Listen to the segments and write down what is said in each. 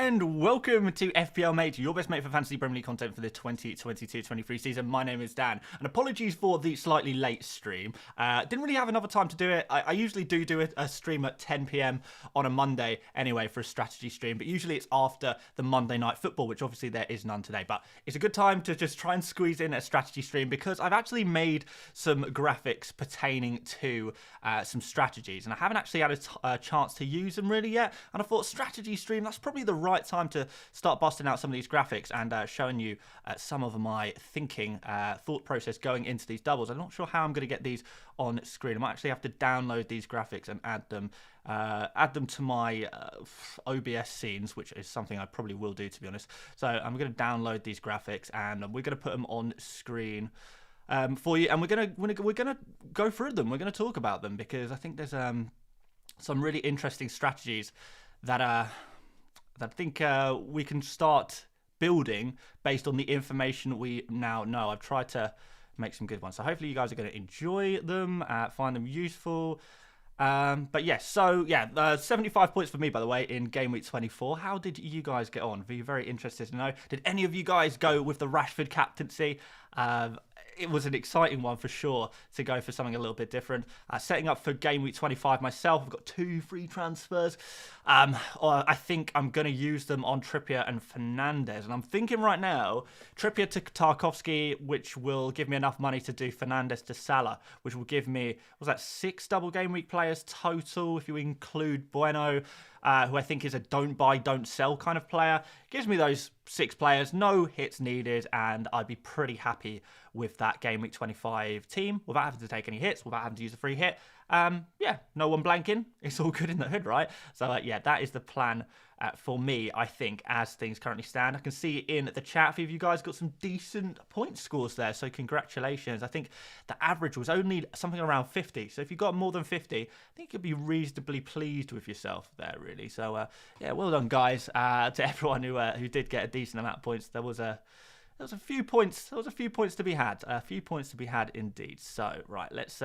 and welcome to FPL Mate, your best mate for fantasy Premier League content for the 2022-23 season. My name is Dan, and apologies for the slightly late stream. Didn't really have another time to do it. I usually do a stream at 10 PM on a Monday anyway for a strategy stream, but usually it's after the Monday night football, which obviously there is none today. But it's a good time to just try and squeeze in a strategy stream because I've actually made some graphics pertaining to some strategies, and I haven't actually had a chance to use them really yet. And I thought strategy stream, that's probably the right time to start busting out some of these graphics and showing you some of my thinking, thought process going into these doubles. I'm not sure how I'm going to get these on screen. I might actually have to download these graphics and add them to my OBS scenes, which is something I probably will do, to be honest. So I'm going to download these graphics and we're going to put them on screen for you, and we're gonna go through them. We're going to talk about them because I think there's some really interesting strategies that I think we can start building based on the information we now know. I've tried to make some good ones, so hopefully you guys are going to enjoy them, find them useful. But yes, so yeah, 75 points for me, by the way, in game week 24. How did you guys get on? Be very interested to know. Did any of you guys go with the Rashford captaincy? It was an exciting one for sure to go for something a little bit different. Setting up for game week 25 myself, I've got 2 free transfers. I think I'm going to use them on Trippier and Fernandes. And I'm thinking right now, Trippier to Tarkowski, which will give me enough money to do Fernandes to Salah, which will give me, was that 6 double game week players total, if you include Bueno, who I think is a don't buy, don't sell kind of player. Gives me those 6 players, no hits needed, and I'd be pretty happy with that game week 25 team without having to take any hits, without having to use a free hit. Yeah, no one blanking. It's all good in the hood, right? So yeah, that is the plan for me, I think, as things currently stand. I can see in the chat, a few of you guys got some decent point scores there, so congratulations. I think the average was only something around 50, so if you got more than 50, I think you'd be reasonably pleased with yourself there, really. So yeah, well done, guys, to everyone who did get a decent amount of points. There was a few points. There was a few points to be had. A few points to be had indeed. So right, let's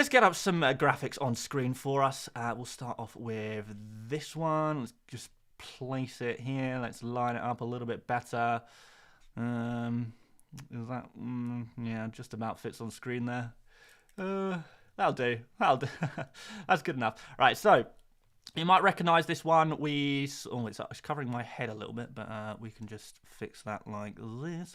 get up some graphics on screen for us. We'll start off with this one. Let's just place it here. Let's line it up a little bit better. Is that? Yeah, just about fits on screen there. That'll do. That's good enough. Right, so you might recognize this one. It's covering my head a little bit, but we can just fix that like this.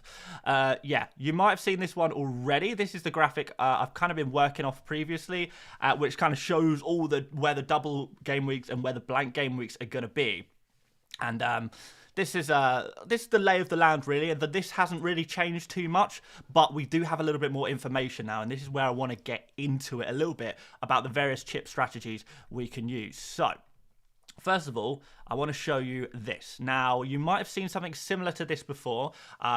Yeah, you might have seen this one already. This is the graphic I've kind of been working off previously, which kind of shows all where the double game weeks and where the blank game weeks are going to be. And this is the lay of the land, really, and this hasn't really changed too much, but we do have a little bit more information now, and this is where I want to get into it a little bit about the various chip strategies we can use. So, first of all, I want to show you this. Now, you might have seen something similar to this before.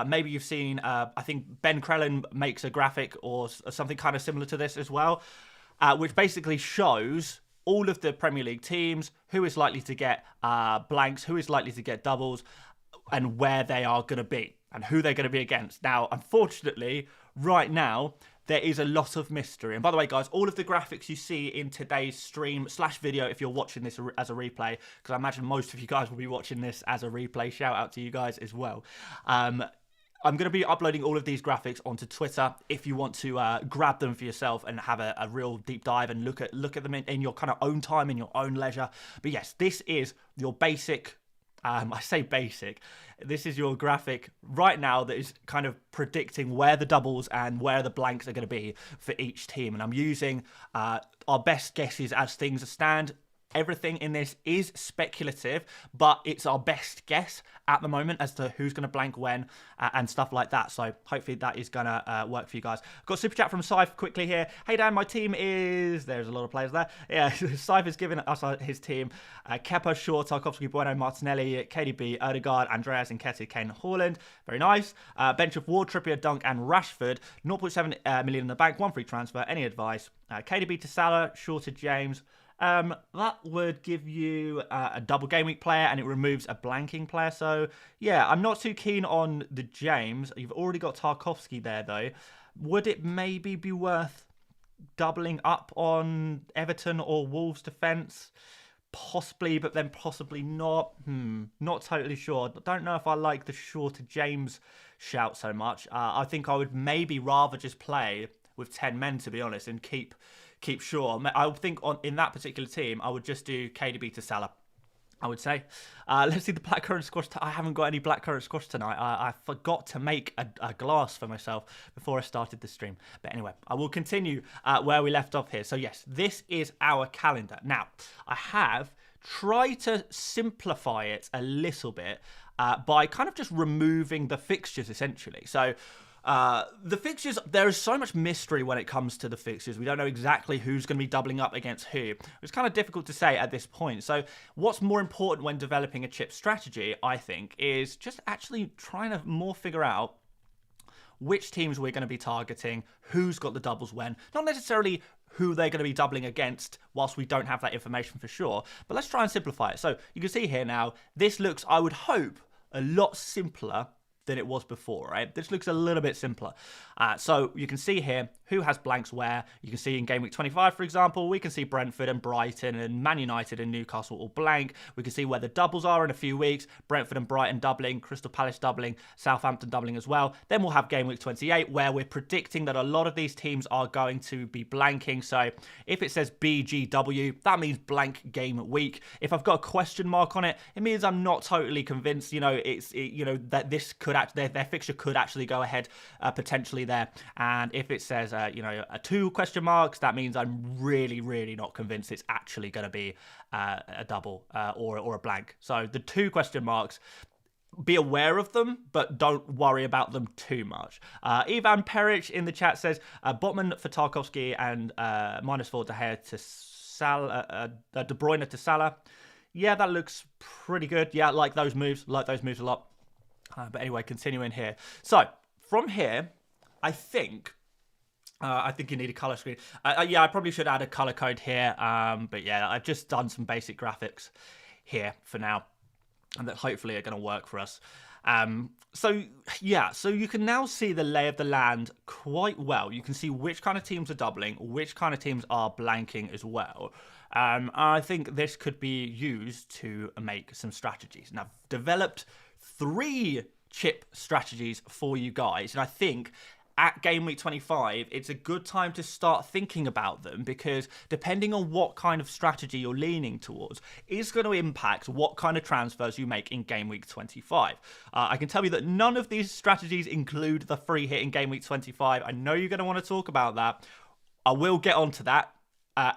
Maybe you've seen, I think Ben Crellin makes a graphic or something kind of similar to this as well, which basically shows all of the Premier League teams, who is likely to get blanks, who is likely to get doubles, and where they are going to be, and who they're going to be against. Now, unfortunately, right now, there is a lot of mystery. And by the way, guys, all of the graphics you see in today's stream/video, if you're watching this as a replay, because I imagine most of you guys will be watching this as a replay, shout out to you guys as well. I'm going to be uploading all of these graphics onto Twitter if you want to grab them for yourself and have a real deep dive and look at them in your kind of own time, in your own leisure. But yes, this is your basic, I say basic, this is your graphic right now that is kind of predicting where the doubles and where the blanks are going to be for each team. And I'm using our best guesses as things stand. Everything in this is speculative, but it's our best guess at the moment as to who's going to blank when and stuff like that. So hopefully that is going to work for you guys. I've got super chat from Saif quickly here. Hey Dan, my team is... There's a lot of players there. Yeah, Saif has given us his team. Kepa, Shaw, Tarkowski, Bueno, Martinelli, KDB, Odegaard, Andreas, Nketiah, Kane, Haaland. Very nice. Bench of Ward, Trippier, Dunk, and Rashford. 0.7 million in the bank. 1 free transfer. Any advice? KDB to Salah, Shaw to James. That would give you a double game week player, and it removes a blanking player. So yeah, I'm not too keen on the James. You've already got Tarkowski there though. Would it maybe be worth doubling up on Everton or Wolves defence? Possibly, but then possibly not. Not totally sure. Don't know if I like the Shaw to James shout so much. I think I would maybe rather just play with 10 men, to be honest, and keep Shaw. I think in that particular team, I would just do KDB to Salah, I would say. Let's see the blackcurrant squash. I haven't got any blackcurrant squash tonight. I forgot to make a glass for myself before I started the stream. But anyway, I will continue where we left off here. So yes, this is our calendar. Now, I have tried to simplify it a little bit by kind of just removing the fixtures, essentially. So the fixtures, there is so much mystery when it comes to the fixtures. We don't know exactly who's going to be doubling up against who. It's kind of difficult to say at this point. So what's more important when developing a chip strategy, I think, is just actually trying to more figure out which teams we're going to be targeting, who's got the doubles when, not necessarily who they're going to be doubling against whilst we don't have that information for sure. But let's try and simplify it. So you can see here now, this looks, I would hope, a lot simpler than it was before, right? This looks a little bit simpler. So you can see here who has blanks where. You can see in game week 25, for example, we can see Brentford and Brighton and Man United and Newcastle all blank. We can see where the doubles are in a few weeks. Brentford and Brighton doubling, Crystal Palace doubling, Southampton doubling as well. Then we'll have game week 28 where we're predicting that a lot of these teams are going to be blanking. So if it says BGW, that means blank game week. If I've got a question mark on it, it means I'm not totally convinced, that this could their fixture could actually go ahead potentially there. And if it says a 2 question marks, that means I'm really, really not convinced it's actually going to be a double or a blank. So the 2 question marks, be aware of them, but don't worry about them too much. Ivan Peric in the chat says Botman for Tarkovsky and -4 De Gea to Salah, De Bruyne to Salah. Yeah, that looks pretty good. Yeah, I like those moves. Like those moves a lot. But anyway, continuing here. So from here, I think you need a color screen. Yeah, I probably should add a color code here. But yeah, I've just done some basic graphics here for now, and that hopefully are going to work for us. So you can now see the lay of the land quite well. You can see which kind of teams are doubling, which kind of teams are blanking as well. I think this could be used to make some strategies. And I've developed 3 chip strategies for you guys, and I think at game week 25, it's a good time to start thinking about them, because depending on what kind of strategy you're leaning towards is going to impact what kind of transfers you make in game week 25. I can tell you that none of these strategies include the free hit in game week 25. I know you're going to want to talk about that. I will get onto that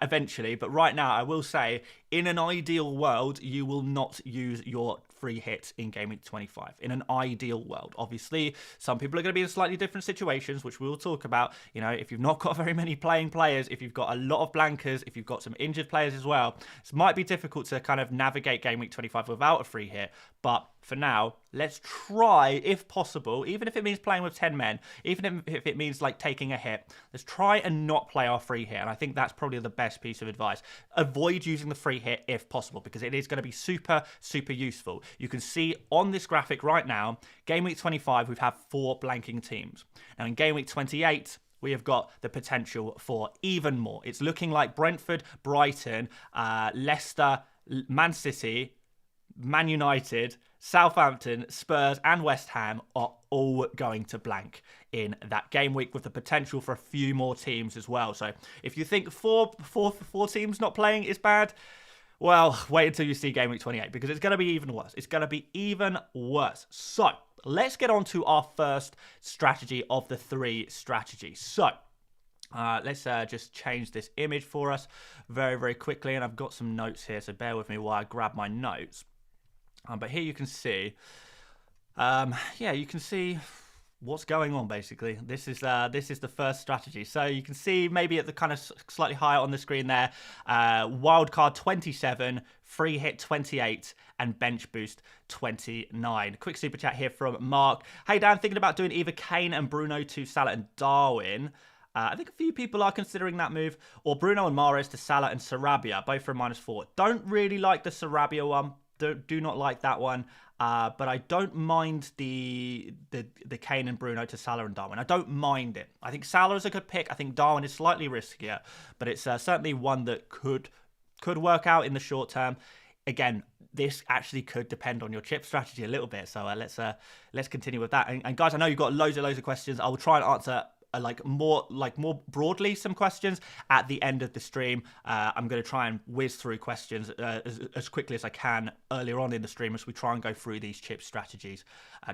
eventually, but right now I will say, in an ideal world, you will not use your free hit in game week 25. In an ideal world, obviously, some people are going to be in slightly different situations, which we will talk about. If you've not got very many playing players, if you've got a lot of blankers, if you've got some injured players as well, it might be difficult to kind of navigate game week 25 without a free hit. But for now, let's try, if possible, even if it means playing with 10 men, even if it means like taking a hit, let's try and not play our free hit. And I think that's probably the best piece of advice. Avoid using the free hit if possible, because it is going to be super, super useful. You can see on this graphic right now, game week 25, we've had 4 blanking teams. Now in game week 28, we have got the potential for even more. It's looking like Brentford, Brighton, Leicester, Man City, Man United, Southampton, Spurs and West Ham are all going to blank in that game week, with the potential for a few more teams as well. So if you think four teams not playing is bad, well, wait until you see game week 28, because it's going to be even worse. It's going to be even worse. So let's get on to our first strategy of the 3 strategies. So let's just change this image for us very, very quickly. And I've got some notes here, so bear with me while I grab my notes. But here you can see, you can see what's going on basically. This is the first strategy. So you can see maybe at the kind of slightly higher on the screen there, wildcard 27, free hit 28, and bench boost 29. Quick super chat here from Mark. Hey Dan, thinking about doing either Kane and Bruno to Salah and Darwin. I think a few people are considering that move, or Bruno and Mahrez to Salah and Sarabia, both for a -4. Don't really like the Sarabia one. Do not like that one, but I don't mind the Kane and Bruno to Salah and Darwin. I don't mind it. I think Salah is a good pick. I think Darwin is slightly riskier, but it's certainly one that could could work out in the short term. Again, this actually could depend on your chip strategy a little bit. So let's continue with that. And guys, I know you've got loads of questions. I will try and answer more broadly some questions at the end of the stream. I'm going to try and whiz through questions as quickly as I can earlier on in the stream as we try and go through these chip strategies,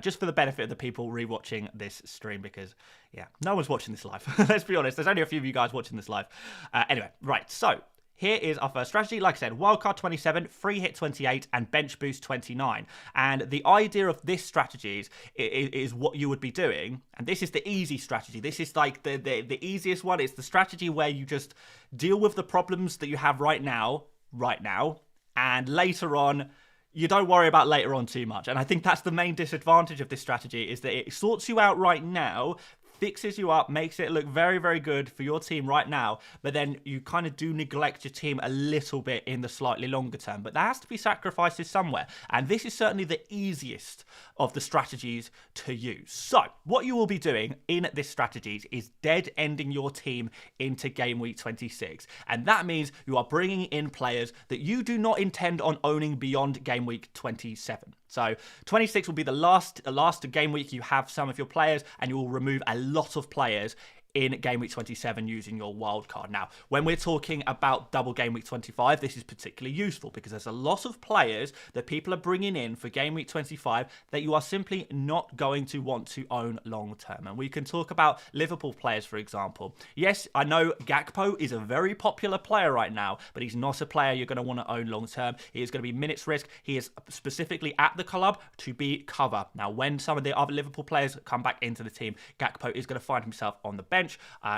just for the benefit of the people rewatching this stream, because yeah, no one's watching this live. Let's be honest, there's only a few of you guys watching this live. Anyway, right, so here is our first strategy. Like I said, wildcard 27, free hit 28, and bench boost 29. And the idea of this strategy is what you would be doing. And this is the easy strategy. This is like the easiest one. It's the strategy where you just deal with the problems that you have right now. And later on, you don't worry about later on too much. And I think that's the main disadvantage of this strategy, is that it sorts you out right now, fixes you up, makes it look very, very good for your team right now, but then you kind of do neglect your team a little bit in the slightly longer term. But there has to be sacrifices somewhere, and this is certainly the easiest of the strategies to use. So what you will be doing in this strategy is dead ending your team into game week 26, and that means you are bringing in players that you do not intend on owning beyond game week 27. So 26 will be the last game week you have some of your players, and you will remove a lot of players in game week 27 using your wild card. Now, when we're talking about double game week 25, this is particularly useful because there's a lot of players that people are bringing in for game week 25 that you are simply not going to want to own long term. And we can talk about Liverpool players, for example. Yes, I know Gakpo is a very popular player right now, but he's not a player you're going to want to own long term. He is going to be minutes risk. He is specifically at the club to be cover. Now, when some of the other Liverpool players come back into the team, Gakpo is going to find himself on the bench,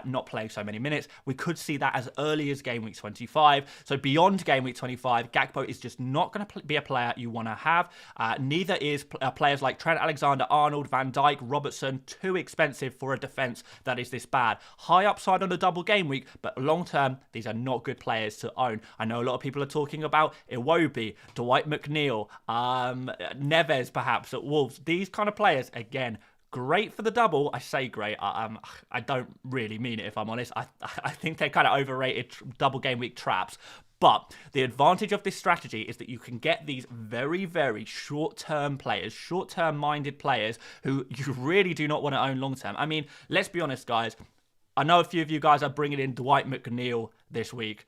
not playing so many minutes. We could see that as early as game week 25. So beyond game week 25, Gakpo is just not going to be a player you want to have. Neither is players like Trent Alexander-Arnold, Van Dijk, Robertson. Too expensive for a defense that is this bad. High upside on the double game week, but long term, these are not good players to own. I know a lot of people are talking about Iwobi, Dwight McNeil, Neves perhaps at Wolves. These kind of players, again, great for the double. I say great. I don't really mean it, if I'm honest. I think they're kind of overrated double game week traps. But the advantage of this strategy is that you can get these very, very short-term players, short-term minded players who you really do not want to own long-term. I mean, let's be honest, guys. I know a few of you guys are bringing in Dwight McNeil this week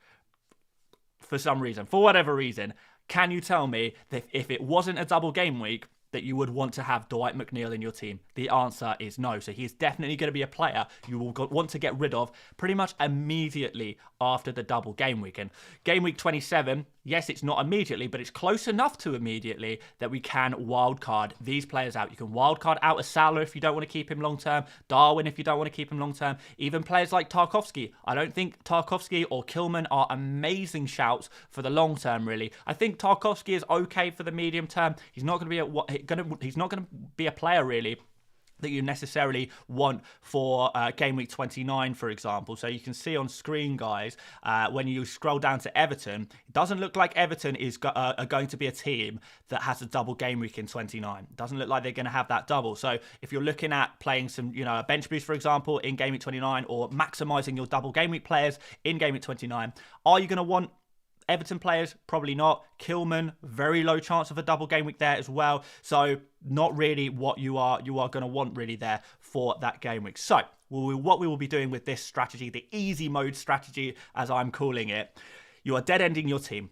for some reason, for whatever reason. Can you tell me that if it wasn't a double game week, that you would want to have Dwight McNeil in your team? The answer is no. So he's definitely going to be a player you will want to get rid of pretty much immediately after the double game week. And game week 27, yes, it's not immediately, but it's close enough to immediately that we can wildcard these players out. You can wildcard out a Salah if you don't want to keep him long-term, Darwin if you don't want to keep him long-term, even players like Tarkowski. I don't think Tarkowski or Kilman are amazing shouts for the long-term, really. I think Tarkowski is okay for the medium-term. He's not going to be a player, really, that you necessarily want for game week 29, for example. So you can see on screen, guys, when you scroll down to Everton, it doesn't look like Everton is going to be a team that has a double game week in 29. It doesn't look like they're going to have that double. So if you're looking at playing some, a bench boost, for example, in game week 29, or maximising your double game week players in game week 29, are you going to want Everton players? Probably not. Kilman, very low chance of a double game week there as well. So not really what you are going to want really there for that game week. So what we will be doing with this strategy, the easy mode strategy, as I'm calling it, you are dead ending your team.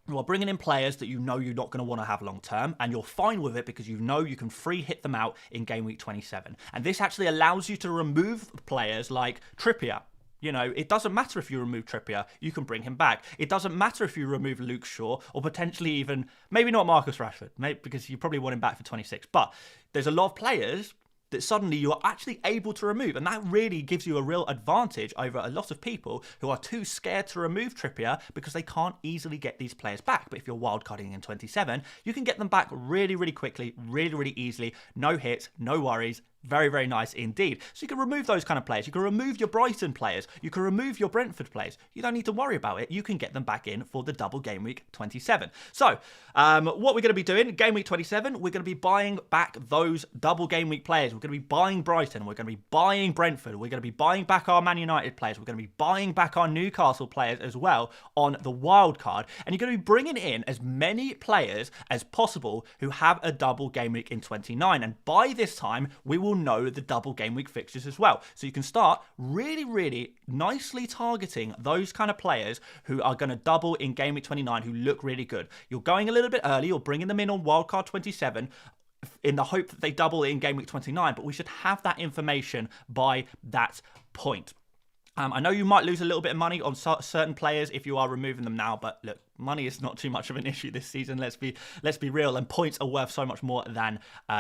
You are bringing in players that you know you're not going to want to have long term, and you're fine with it because you know you can free hit them out in game week 27. And this actually allows you to remove players like Trippier. It doesn't matter if you remove Trippier, you can bring him back. It doesn't matter if you remove Luke Shaw, or potentially even, maybe not Marcus Rashford, because you probably want him back for 26. But there's a lot of players that suddenly you're actually able to remove. And that really gives you a real advantage over a lot of people who are too scared to remove Trippier because they can't easily get these players back. But if you're wildcarding in 27, you can get them back really, really quickly, really, really easily. No hits, no worries. Very, very nice indeed. So you can remove those kind of players. You can remove your Brighton players. You can remove your Brentford players. You don't need to worry about it. You can get them back in for the double game week 27. So what we're going to be doing, game week 27, we're going to be buying back those double game week players. We're going to be buying Brighton. We're going to be buying Brentford. We're going to be buying back our Man United players. We're going to be buying back our Newcastle players as well on the wild card. And you're going to be bringing in as many players as possible who have a double game week in 29. And by this time, we will know the double game week fixtures as well. So you can start really, really nicely targeting those kind of players who are going to double in game week 29 who look really good. You're going a little bit early. You're bringing them in on wildcard 27 in the hope that they double in game week 29, but we should have that information by that point. I know you might lose a little bit of money on certain players if you are removing them now, but look, money is not too much of an issue this season. Let's be real, and points are worth so much more than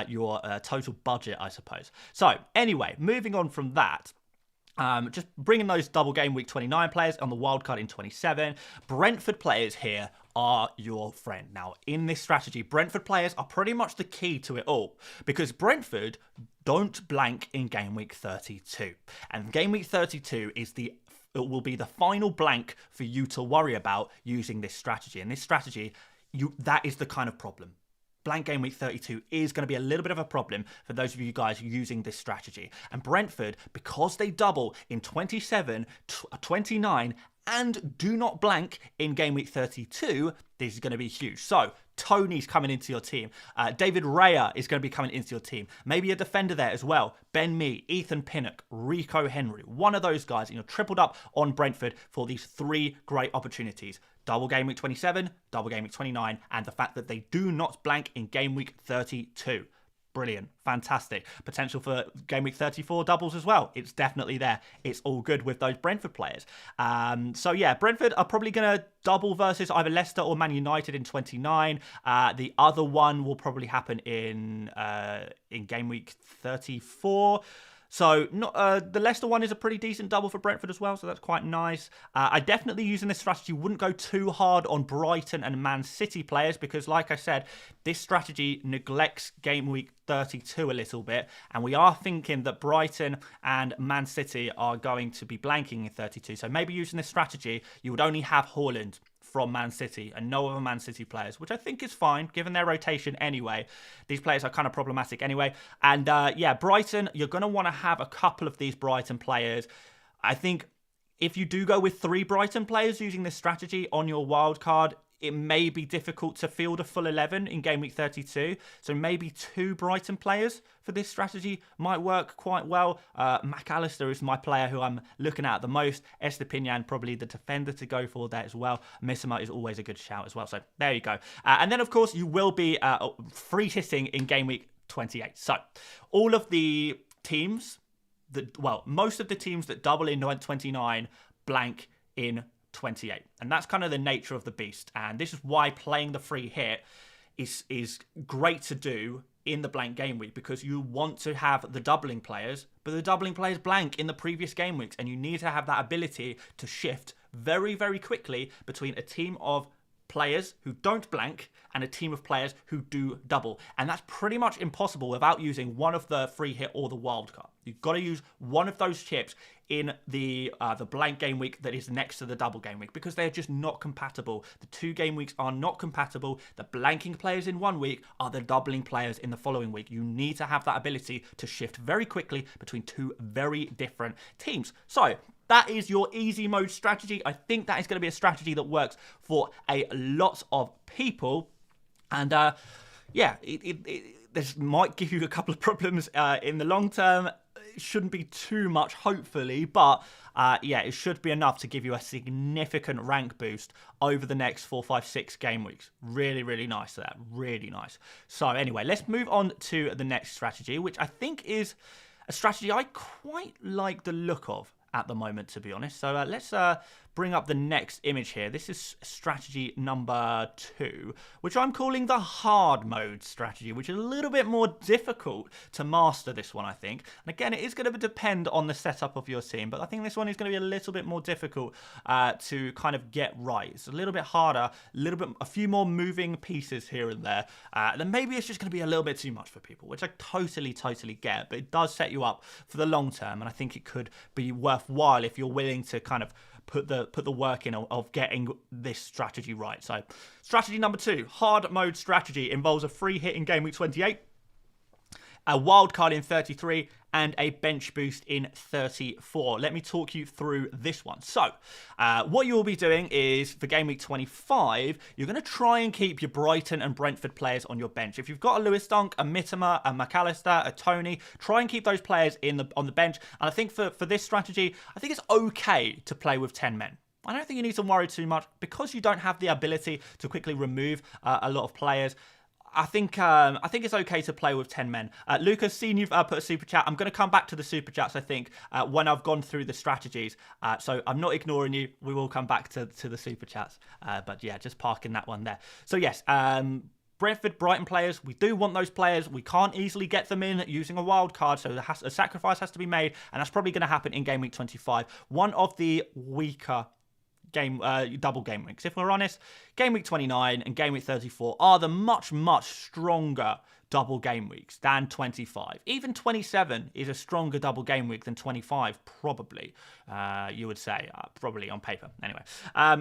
your total budget, I suppose. So anyway, moving on from that. Just bringing those double game week 29 players on the wildcard in 27. Brentford players here are your friend. Now, in this strategy, Brentford players are pretty much the key to it all because Brentford don't blank in game week 32. And game week 32 is it will be the final blank for you to worry about using this strategy. And this strategy, that is the kind of problem. Blank game week 32 is going to be a little bit of a problem for those of you guys using this strategy. And Brentford, because they double in 27, 29, and do not blank in game week 32, this is going to be huge. So Tony's coming into your team. David Raya is going to be coming into your team. Maybe a defender there as well. Ben Mee, Ethan Pinnock, Rico Henry. One of those guys, and you're tripled up on Brentford for these three great opportunities. Double game week 27, double game week 29, and the fact that they do not blank in game week 32. Brilliant. Fantastic. Potential for game week 34 doubles as well. It's definitely there. It's all good with those Brentford players. So yeah, Brentford are probably going to double versus either Leicester or Man United in 29. The other one will probably happen in game week 34. So the Leicester one is a pretty decent double for Brentford as well, so that's quite nice. I definitely, using this strategy, wouldn't go too hard on Brighton and Man City players because, like I said, this strategy neglects game week 32 a little bit, and we are thinking that Brighton and Man City are going to be blanking in 32. So maybe using this strategy, you would only have Haaland from Man City and no other Man City players, which I think is fine given their rotation anyway. These players are kind of problematic anyway. And yeah, Brighton, you're going to want to have a couple of these Brighton players. I think if you do go with 3 Brighton players using this strategy on your wild card, it may be difficult to field a full 11 in game week 32. So maybe 2 Brighton players for this strategy might work quite well. McAllister is my player who I'm looking at the most. Estepinian, probably the defender to go for there as well. Missima is always a good shout as well. So there you go. And then, of course, you will be free hitting in game week 28. So all of the teams most of the teams that double in 29 blank in 28. And that's kind of the nature of the beast. And this is why playing the free hit is great to do in the blank game week, because you want to have the doubling players, but the doubling players blank in the previous game weeks. And you need to have that ability to shift very, very quickly between a team of players who don't blank and a team of players who do double. And that's pretty much impossible without using one of the free hit or the wild card. You've got to use one of those chips in the blank game week that is next to the double game week, because they're just not compatible. The 2 game weeks are not compatible. The blanking players in one week are the doubling players in the following week. You need to have that ability to shift very quickly between 2 very different teams. So that is your easy mode strategy. I think that is going to be a strategy that works for a lot of people. And yeah, this might give you a couple of problems in the long term. It shouldn't be too much, hopefully, but yeah, it should be enough to give you a significant rank boost over the next 4, 5, 6 game weeks. Really, really nice to that. Really nice. So anyway, let's move on to the next strategy, which I think is a strategy I quite like the look of at the moment, to be honest. So let's bring up the next image here. This is strategy number 2, which I'm calling the hard mode strategy, which is a little bit more difficult to master, this one, I think. And again, it is going to depend on the setup of your team, but I think this one is going to be a little bit more difficult to kind of get right. It's a little bit harder, a few more moving pieces here and there. Then maybe it's just going to be a little bit too much for people, which I totally get, but it does set you up for the long term, and I think it could be worthwhile if you're willing to kind of put the work in of getting this strategy right. So strategy number 2, hard mode strategy, involves a free hit in game week 28, a wild card in 33, and a bench boost in 34. Let me talk you through this one. So, what you'll be doing is, for game week 25, you're going to try and keep your Brighton and Brentford players on your bench. If you've got a Lewis Dunk, a Mitoma, a McAllister, a Tony, try and keep those players on the bench. And I think for this strategy, I think it's okay to play with 10 men. I don't think you need to worry too much because you don't have the ability to quickly remove a lot of players. I think it's okay to play with 10 men. Lucas, seen you've put a super chat. I'm going to come back to the super chats, I think, when I've gone through the strategies. So I'm not ignoring you. We will come back to the super chats. But yeah, just parking that one there. So yes, Brentford, Brighton players, we do want those players. We can't easily get them in using a wild card, so a sacrifice has to be made, and that's probably going to happen in game week 25. One of the weaker double game weeks. If we're honest, game week 29 and game week 34 are the much stronger double game weeks than 25. Even 27 is a stronger double game week than 25, probably, you would say, probably on paper. Anyway,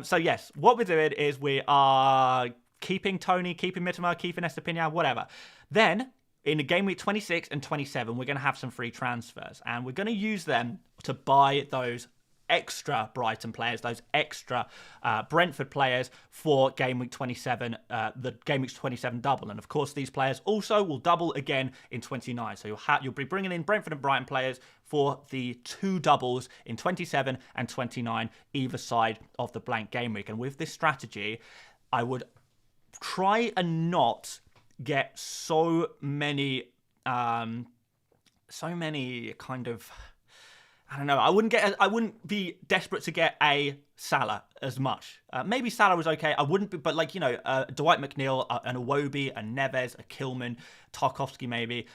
so yes, what we're doing is we are keeping Tony, keeping Mitoma, keeping Estepinian, whatever. Then, in the game week 26 and 27, we're going to have some free transfers, and we're going to use them to buy those extra Brighton players, those extra Brentford players for game week 27, the game week 27 double. And of course, these players also will double again in 29. So you'll be bringing in Brentford and Brighton players for the 2 doubles in 27 and 29, either side of the blank game week. And with this strategy, I would try and not get so many kind of, I don't know. I wouldn't be desperate to get a Salah as much. Maybe Salah was okay. I wouldn't be, but like, Dwight McNeil, an Iwobi, a Neves, a Kilman, Tarkowski maybe,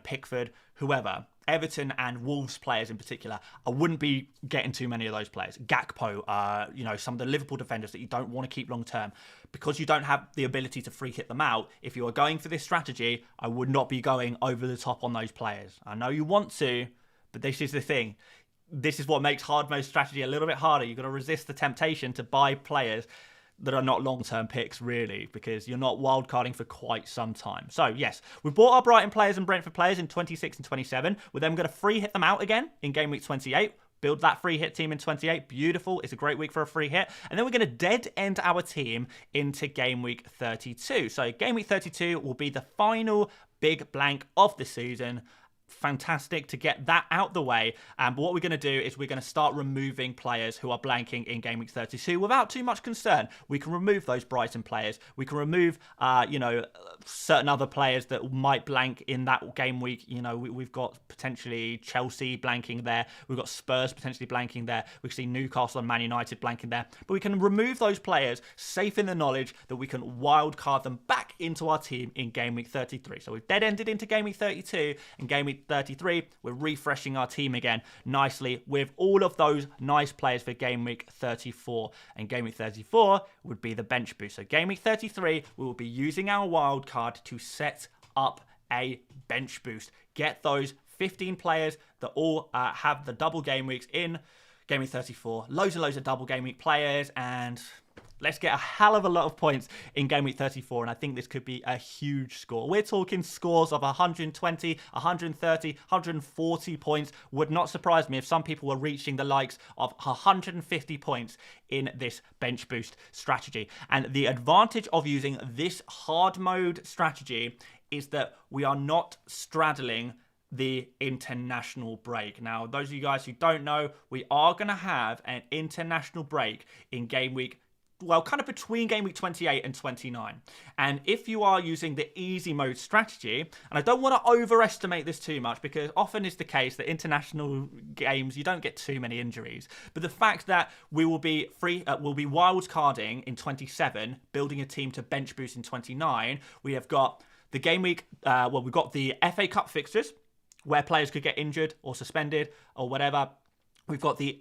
Pickford, whoever. Everton and Wolves players in particular, I wouldn't be getting too many of those players. Gakpo, some of the Liverpool defenders that you don't want to keep long term, because you don't have the ability to free hit them out. If you are going for this strategy, I would not be going over the top on those players. I know you want to, but this is the thing. This is what makes hard mode strategy a little bit harder. You've got to resist the temptation to buy players that are not long-term picks, really, because you're not wildcarding for quite some time. So, yes, we bought our Brighton players and Brentford players in 26 and 27. We're then going to free hit them out again in game week 28. Build that free hit team in 28. Beautiful. It's a great week for a free hit. And then we're going to dead end our team into game week 32. So, game week 32 will be the final big blank of the season. Fantastic to get that out the way. But what we're going to do is we're going to start removing players who are blanking in game week 32 without too much concern. We can remove those Brighton players. We can remove, certain other players that might blank in that game week. We've got potentially Chelsea blanking there. We've got Spurs potentially blanking there. We can see Newcastle and Man United blanking there. But we can remove those players, safe in the knowledge that we can wildcard them back into our team in game week 33. So we've dead-ended into game week 32 and game week 33, we're refreshing our team again nicely with all of those nice players for game week 34. And game week 34 would be the bench boost. So game week 33, we will be using our wild card to set up a bench boost. Get those 15 players that all have the double game weeks in game week 34. Loads of double game week players, and let's get a hell of a lot of points in game week 34, and I think this could be a huge score. We're talking scores of 120, 130, 140 points. Would not surprise me if some people were reaching the likes of 150 points in this bench boost strategy. And the advantage of using this hard mode strategy is that we are not straddling the international break. Now, those of you guys who don't know, we are going to have an international break in game week well, kind of between game week 28 and 29. And if you are using the easy mode strategy, and I don't want to overestimate this too much because often is the case that international games, you don't get too many injuries. But the fact that we will be we'll be wild carding in 27, building a team to bench boost in 29, we have got the game week, we've got the FA Cup fixtures where players could get injured or suspended or whatever. We've got the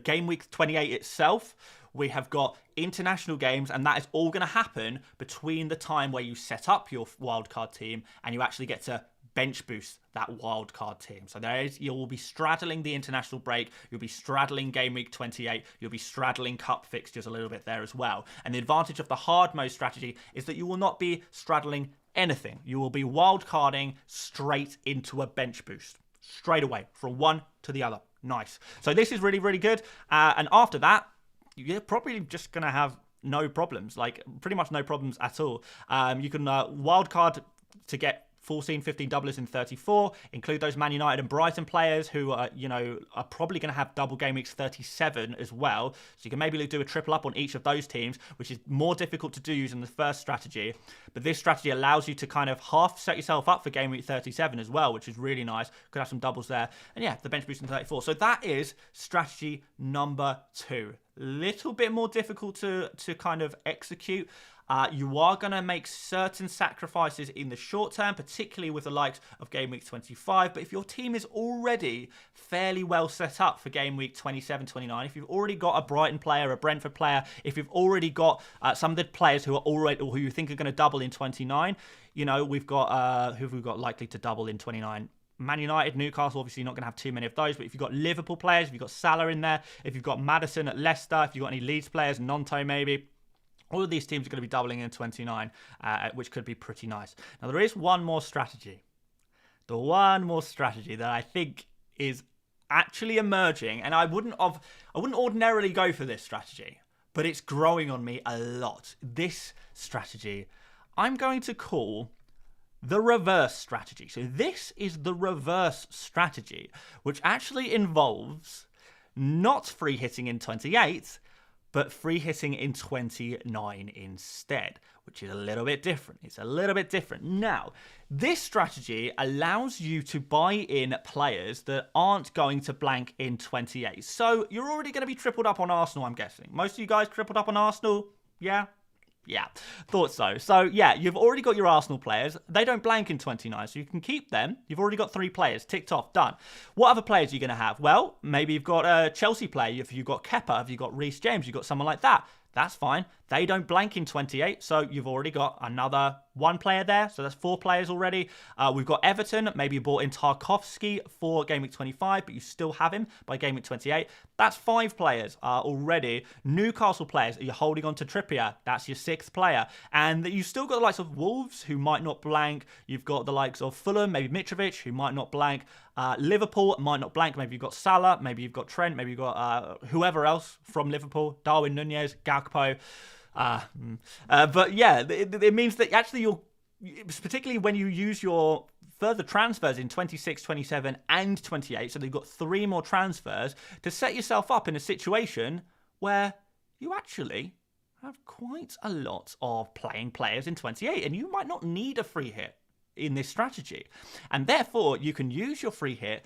game week 28 itself. We have got international games, and that is all going to happen between the time where you set up your wildcard team and you actually get to bench boost that wildcard team. So you will be straddling the international break. You'll be straddling game week 28. You'll be straddling cup fixtures a little bit there as well. And the advantage of the hard mode strategy is that you will not be straddling anything. You will be wildcarding straight into a bench boost. Straight away, from one to the other. Nice. So this is really, really good. And after that, you're probably just going to have no problems, like pretty much no problems at all. You can wildcard to get 14, 15 doublers in 34, include those Man United and Brighton players who are, are probably going to have double game weeks 37 as well. So you can maybe do a triple up on each of those teams, which is more difficult to do using the first strategy. But this strategy allows you to kind of half set yourself up for game week 37 as well, which is really nice. Could have some doubles there. And yeah, the bench boost in 34. So that is strategy number 2. Little bit more difficult to kind of execute. You are going to make certain sacrifices in the short term, particularly with the likes of game week 25. But if your team is already fairly well set up for game week 27, 29, if you've already got a Brighton player, a Brentford player, if you've already got some of the players who are already, or who you think are going to double in 29, we've got who have we got likely to double in 29? Man United, Newcastle, obviously not going to have too many of those, but if you've got Liverpool players, if you've got Salah in there, if you've got Maddison at Leicester, if you've got any Leeds players, Nonto maybe, all of these teams are going to be doubling in 29, which could be pretty nice. Now, there is one more strategy. The one more strategy that I think is actually emerging, and I wouldn't ordinarily go for this strategy, but it's growing on me a lot. This strategy, I'm going to call the reverse strategy. So this is the reverse strategy, which actually involves not free hitting in 28, but free hitting in 29 instead, which is a little bit different. It's a little bit different. Now, this strategy allows you to buy in players that aren't going to blank in 28. So you're already going to be tripled up on Arsenal, I'm guessing. Most of you guys tripled up on Arsenal? Yeah? Yeah, thought so. So, yeah, you've already got your Arsenal players. They don't blank in 29, so you can keep them. You've already got 3 players. Ticked off. Done. What other players are you going to have? Well, maybe you've got a Chelsea player. If you've got Kepa, if you've got Reece James, you've got someone like that. That's fine. They don't blank in 28, so you've already got another 1 player there. So that's 4 players already. We've got Everton. Maybe you bought in Tarkowski for game week 25, but you still have him by game week 28. That's 5 players already. Newcastle players, you're holding on to Trippier. That's your 6th player. And you've still got the likes of Wolves, who might not blank. You've got the likes of Fulham, maybe Mitrovic, who might not blank. Liverpool might not blank. Maybe you've got Salah. Maybe you've got Trent. Maybe you've got whoever else from Liverpool. Darwin Nunez, Gakpo. But yeah, it means that actually you're, particularly when you use your further transfers in 26, 27 and 28, so you've got 3 more transfers to set yourself up in a situation where you actually have quite a lot of playing players in 28, and you might not need a free hit in this strategy, and therefore you can use your free hit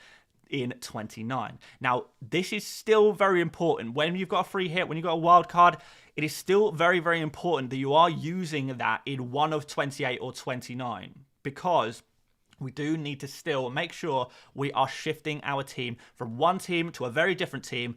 in 29. Now, this is still very important. When you've got a free hit, when you've got a wild card, it is still very, very important that you are using that in one of 28 or 29, because we do need to still make sure we are shifting our team from one team to a very different team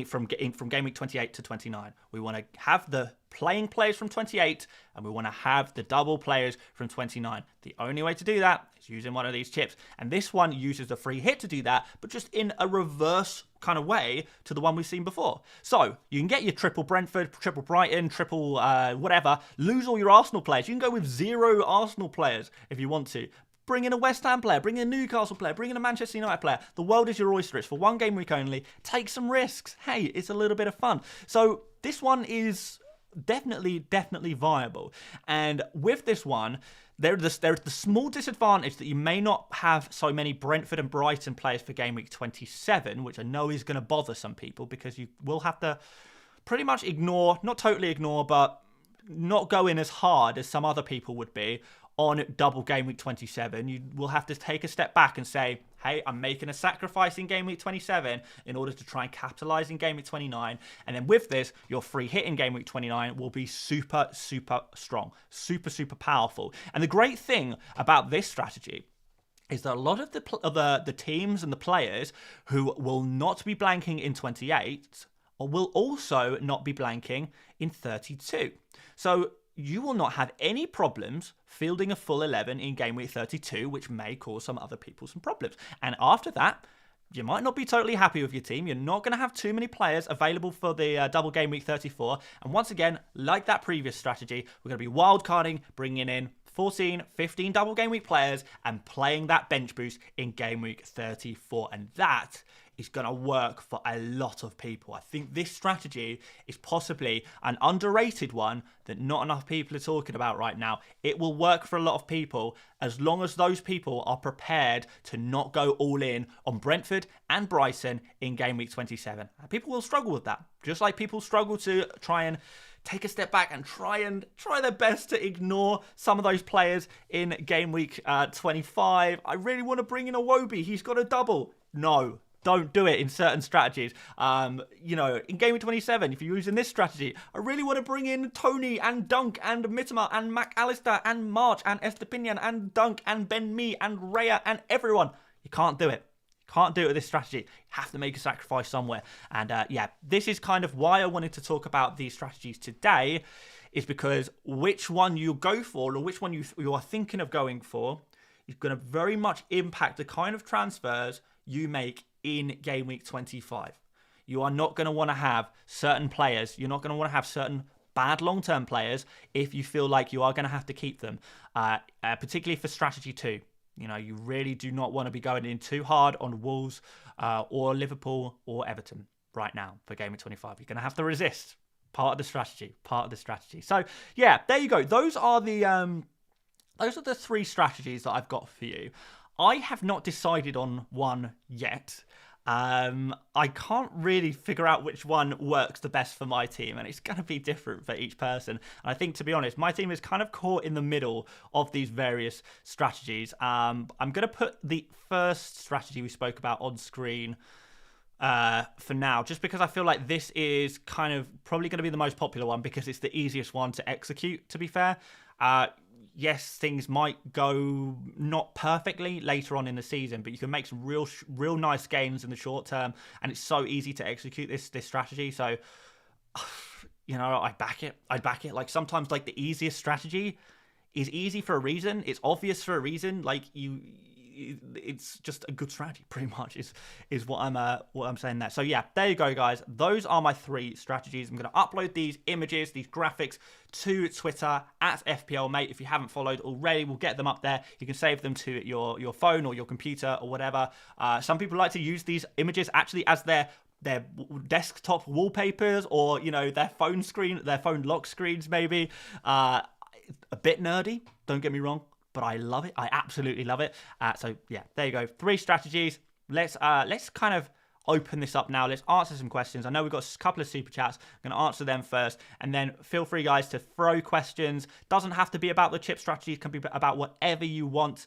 from game week 28 to 29. We want to have the playing players from 28, and we want to have the double players from 29. The only way to do that is using one of these chips, and this one uses the free hit to do that, but just in a reverse kind of way to the one we've seen before. So you can get your triple Brentford, triple Brighton, triple whatever, lose all your Arsenal players. You can go with 0 Arsenal players if you want to. Bring in a West Ham player, bring in a Newcastle player, bring in a Manchester United player. The world is your oyster. It's for 1 game week only. Take some risks. Hey, it's a little bit of fun. So this one is definitely viable. And with this one, there's the small disadvantage that you may not have so many Brentford and Brighton players for game week 27, which I know is going to bother some people, because you will have to pretty much ignore, not totally ignore, but not go in as hard as some other people would be on double game week 27. You will have to take a step back and say, hey, I'm making a sacrifice in game week 27 in order to try and capitalize in game week 29. And then with this, your free hit in game week 29 will be super, super strong, super, super powerful. And the great thing about this strategy is that a lot of the teams and the players who will not be blanking in 28 or will also not be blanking in 32. So you will not have any problems fielding a full 11 in game week 32, which may cause some other people some problems. And after that, you might not be totally happy with your team. You're not going to have too many players available for the double game week 34. And once again, like that previous strategy, we're going to be wildcarding, bringing in 14, 15 double game week players and playing that bench boost in game week 34. And that is going to work for a lot of people. I think this strategy is possibly an underrated one that not enough people are talking about right now. It will work for a lot of people as long as those people are prepared to not go all in on Brentford and Brighton in game week 27. People will struggle with that, just like people struggle to try and take a step back and try their best to ignore some of those players in game week 25. I really want to bring in a Wobie. He's got a double. No. Don't do it in certain strategies. In game week 27, if you're using this strategy, I really want to bring in Tony and Dunk and Mitoma and McAllister and March and Estepinian and Dunk and Ben Mee and Raya and everyone. You can't do it. Can't do it with this strategy. You have to make a sacrifice somewhere. And this is kind of why I wanted to talk about these strategies today, is because which one you go for or which one you are thinking of going for is going to very much impact the kind of transfers you make in game week 25. You are not going to want to have certain players. You're not going to want to have certain bad long-term players if you feel like you are going to have to keep them, particularly for strategy 2. You really do not want to be going in too hard on Wolves or Liverpool or Everton right now for game week 25. You're going to have to resist. Part of the strategy. So, yeah, there you go. Those are the 3 strategies that I've got for you. I have not decided on one yet. I can't really figure out which one works the best for my team, and it's going to be different for each person. And I think, to be honest, my team is kind of caught in the middle of these various strategies. I'm going to put the first strategy we spoke about on screen for now, just because I feel like this is kind of probably going to be the most popular one because it's the easiest one to execute, to be fair. Yes, things might go not perfectly later on in the season, but you can make some real nice gains in the short term, and it's so easy to execute this strategy. So, I back it. Like sometimes, like the easiest strategy is easy for a reason. It's obvious for a reason. Like it's just a good strategy, pretty much is what I'm saying there. So yeah, there you go, guys. Those are my 3 strategies. I'm going to upload these images, these graphics to Twitter at FPL Mate. If you haven't followed already, we'll get them up there. You can save them to your phone or your computer or whatever. Some people like to use these images actually as their desktop wallpapers or their phone screen, their phone lock screens maybe. A bit nerdy, don't get me wrong, but I love it. I absolutely love it. So yeah, there you go. 3 strategies. Let's kind of open this up now. Let's answer some questions. I know we've got a couple of super chats. I'm going to answer them first, and then feel free, guys, to throw questions. Doesn't have to be about the chip strategy. It can be about whatever you want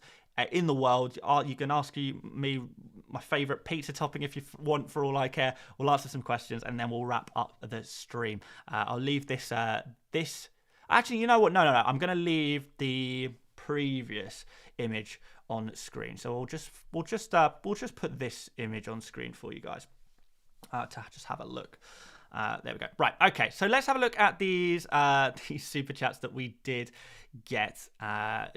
in the world. You can ask me my favorite pizza topping if you want, for all I care. We'll answer some questions, and then we'll wrap up the stream. I'll leave this. Actually, you know what? No. I'm going to leave the previous image on screen. So we'll just put this image on screen for you guys to just have a look. There we go. Right. Okay. So let's have a look at these super chats that we did get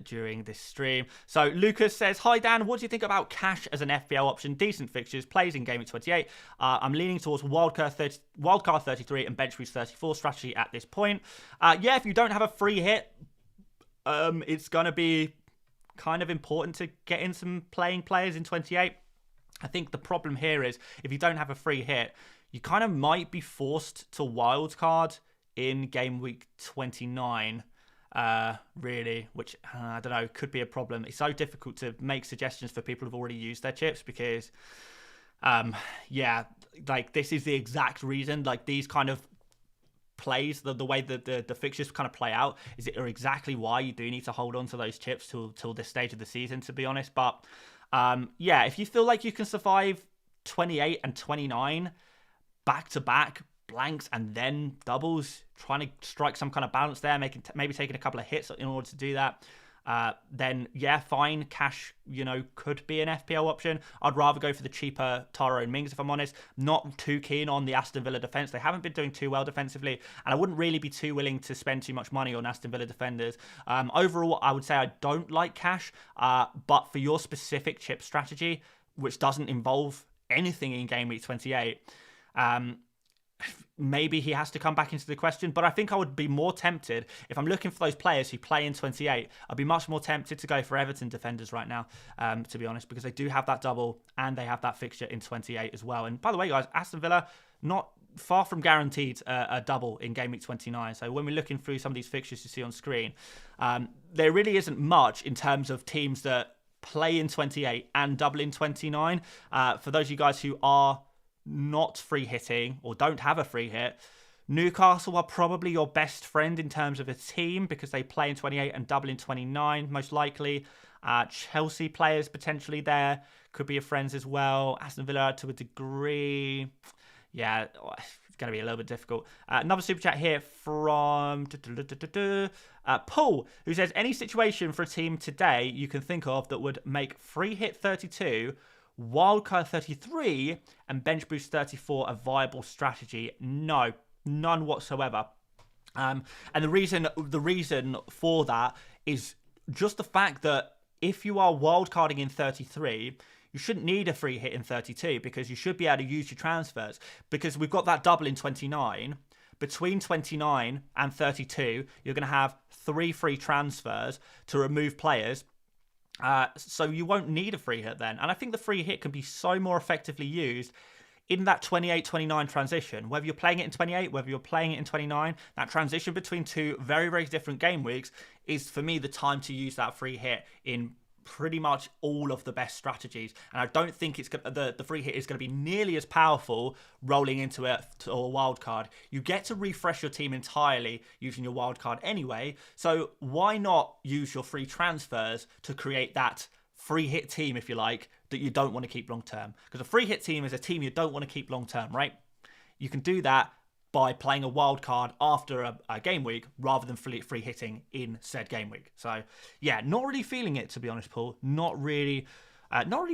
during this stream. So Lucas says, "Hi Dan, what do you think about cash as an FPL option? Decent fixtures, plays in game week 28. I'm leaning towards wildcard 33 and bench boost 34 strategy at this point. Yeah, if you don't have a free hit, it's going to be kind of important to get in some players in 28. I think the problem here is if you don't have a free hit, you kind of might be forced to wildcard in game week 29, really, which, I don't know, could be a problem. It's so difficult to make suggestions for people who've already used their chips because, yeah, like this is the exact reason, like these kind of plays, the way that the fixtures kind of play out, are exactly why you do need to hold on to those chips till this stage of the season, to be honest. But yeah, if you feel like you can survive 28 and 29 back to back blanks and then doubles, trying to strike some kind of balance there, maybe taking a couple of hits in order to do that, then yeah, fine. Cash, could be an FPL option. I'd rather go for the cheaper Taro and Mings, if I'm honest. Not too keen on the Aston Villa defence. They haven't been doing too well defensively, and I wouldn't really be too willing to spend too much money on Aston Villa defenders. Overall, I would say I don't like Cash, but for your specific chip strategy, which doesn't involve anything in Game Week 28, maybe he has to come back into the question. But I think I would be more tempted, if I'm looking for those players who play in 28, I'd be much more tempted to go for Everton defenders right now, to be honest, because they do have that double and they have that fixture in 28 as well. And by the way, guys, Aston Villa, not far from guaranteed a double in Game Week 29. So when we're looking through some of these fixtures you see on screen, there really isn't much in terms of teams that play in 28 and double in 29. For those of you guys who are not free hitting or don't have a free hit, Newcastle are probably your best friend in terms of a team because they play in 28 and double in 29 most likely. Chelsea players potentially there could be your friends as well. Aston Villa to a degree, yeah, it's going to be a little bit difficult. Another super chat here from Paul, who says, any situation for a team today you can think of that would make free hit 32, wildcard 33 and bench boost 34 a viable strategy? No, none whatsoever. And the reason for that is just the fact that if you are wildcarding in 33, you shouldn't need a free hit in 32 because you should be able to use your transfers, because we've got that double in 29. Between 29 and 32, you're going to have 3 free transfers to remove players. So you won't need a free hit then. And I think the free hit can be so more effectively used in that 28-29 transition. Whether you're playing it in 28, whether you're playing it in 29, that transition between two very, very different game weeks is, for me, the time to use that free hit in pretty much all of the best strategies. And I don't think the free hit is going to be nearly as powerful rolling into a wild card. You get to refresh your team entirely using your wild card anyway, so why not use your free transfers to create that free hit team, if you like, that you don't want to keep long term? Because a free hit team is a team you don't want to keep long term, right? You can do that by playing a wild card after a game week rather than free hitting in said game week. So yeah, not really feeling it, to be honest, Paul. Not really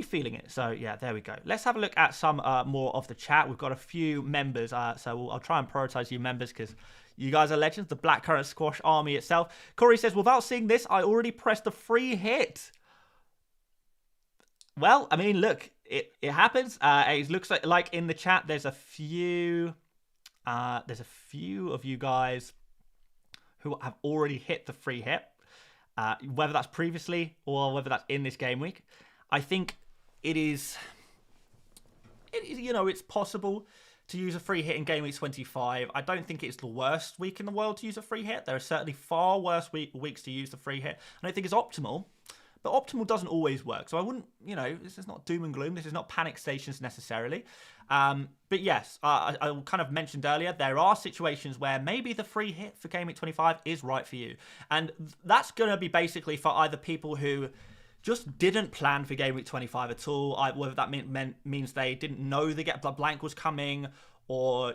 feeling it. So yeah, there we go. Let's have a look at some more of the chat. We've got a few members, so I'll try and prioritize you members because you guys are legends. The Blackcurrant Squash Army itself. Corey says, without seeing this, I already pressed the free hit. Well, I mean, look, it happens. It looks like in the chat there's a few of you guys who have already hit the free hit, whether that's previously or whether that's in this game week. I think it's possible to use a free hit in game week 25. I don't think it's the worst week in the world to use a free hit. There are certainly far worse weeks to use the free hit. I don't think it's optimal. But optimal doesn't always work. So I wouldn't, this is not doom and gloom. This is not panic stations necessarily. But yes, I kind of mentioned earlier, there are situations where maybe the free hit for Game Week 25 is right for you. And that's going to be basically for either people who just didn't plan for Game Week 25 at all, whether that means they didn't know the blank was coming, or,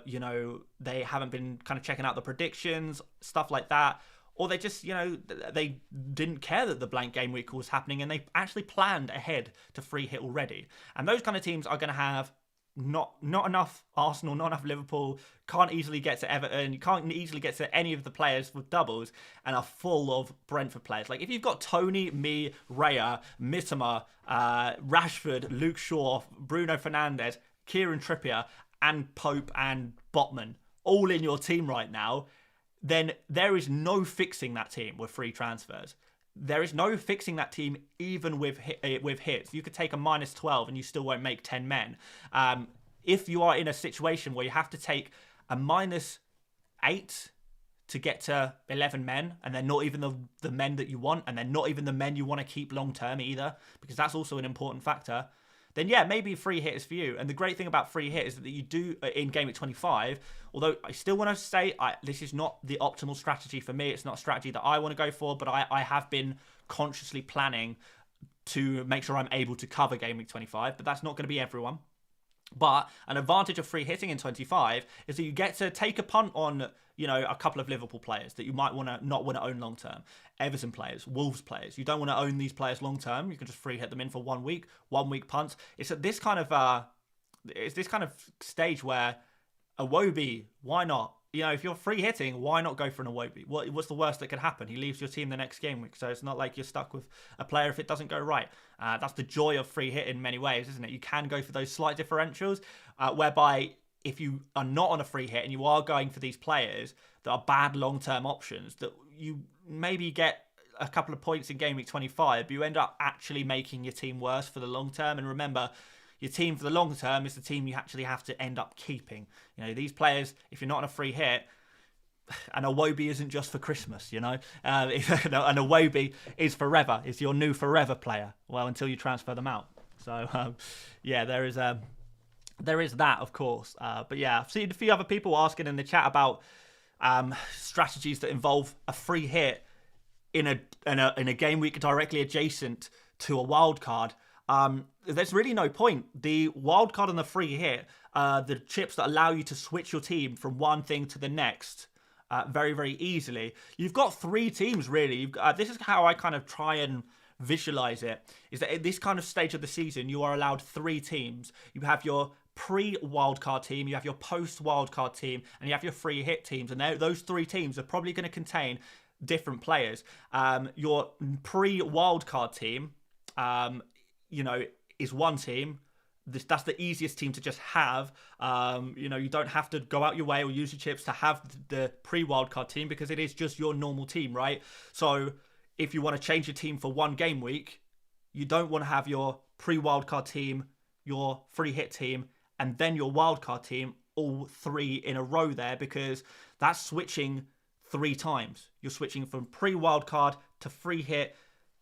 they haven't been kind of checking out the predictions, stuff like that. Or they just, they didn't care that the blank game week was happening and they actually planned ahead to free hit already. And those kind of teams are going to have not enough Arsenal, not enough Liverpool, can't easily get to Everton, you can't easily get to any of the players with doubles, and are full of Brentford players. Like if you've got Tony, me, Raya, Mitoma, Rashford, Luke Shaw, Bruno Fernandes, Kieran Trippier, and Pope and Botman all in your team right now, then there is no fixing that team with free transfers. There is no fixing that team even with hits. You could take a -12 and you still won't make 10 men. If you are in a situation where you have to take a -8 to get to 11 men, and they're not even the men that you want, and they're not even the men you want to keep long term either, because that's also an important factor, then yeah, maybe free hit is for you. And the great thing about free hit is that you do in Game Week 25, although I still want to say this is not the optimal strategy for me. It's not a strategy that I want to go for, but I have been consciously planning to make sure I'm able to cover Game Week 25, but that's not going to be everyone. But an advantage of free hitting in 25 is that you get to take a punt on, you know, a couple of Liverpool players that you might not want to own long term. Everton players, Wolves players. You don't want to own these players long term. You can just free hit them in for 1 week punts. It's at this kind of stage where Iwobi, why not? You know, if you're free hitting, why not go for an Iwobi? What's the worst that could happen? He leaves your team the next game week, so it's not like you're stuck with a player if it doesn't go right. That's the joy of free hit in many ways, isn't it? You can go for those slight differentials, whereby if you are not on a free hit and you are going for these players that are bad long-term options, that you maybe get a couple of points in game week 25, but you end up actually making your team worse for the long term. And remember, your team for the long term is the team you actually have to end up keeping. You know, these players, if you're not on a free hit, an Iwobi isn't just for Christmas, you know. An Iwobi is forever. It's your new forever player. Well, until you transfer them out. So, yeah, there is that, of course. But yeah, I've seen a few other people asking in the chat about strategies that involve a free hit in a game week directly adjacent to a wild card. There's really no point. The wild card and the free hit, the chips that allow you to switch your team from one thing to the next very, very easily. You've got 3 teams, really. This is how I kind of try and visualize it, is that at this kind of stage of the season, you are allowed 3 teams. You have your pre-wildcard team, you have your post-wildcard team, and you have your free hit teams. And those 3 teams are probably going to contain different players. Your pre-wildcard team, you know, is one team. That's the easiest team to just have. You know, you don't have to go out your way or use your chips to have the pre-wildcard team because it is just your normal team, right? So if you want to change your team for one game week, you don't want to have your pre-wildcard team, your free hit team, and then your wildcard team, all 3 in a row there, because that's switching 3 times. You're switching from pre-wildcard to free hit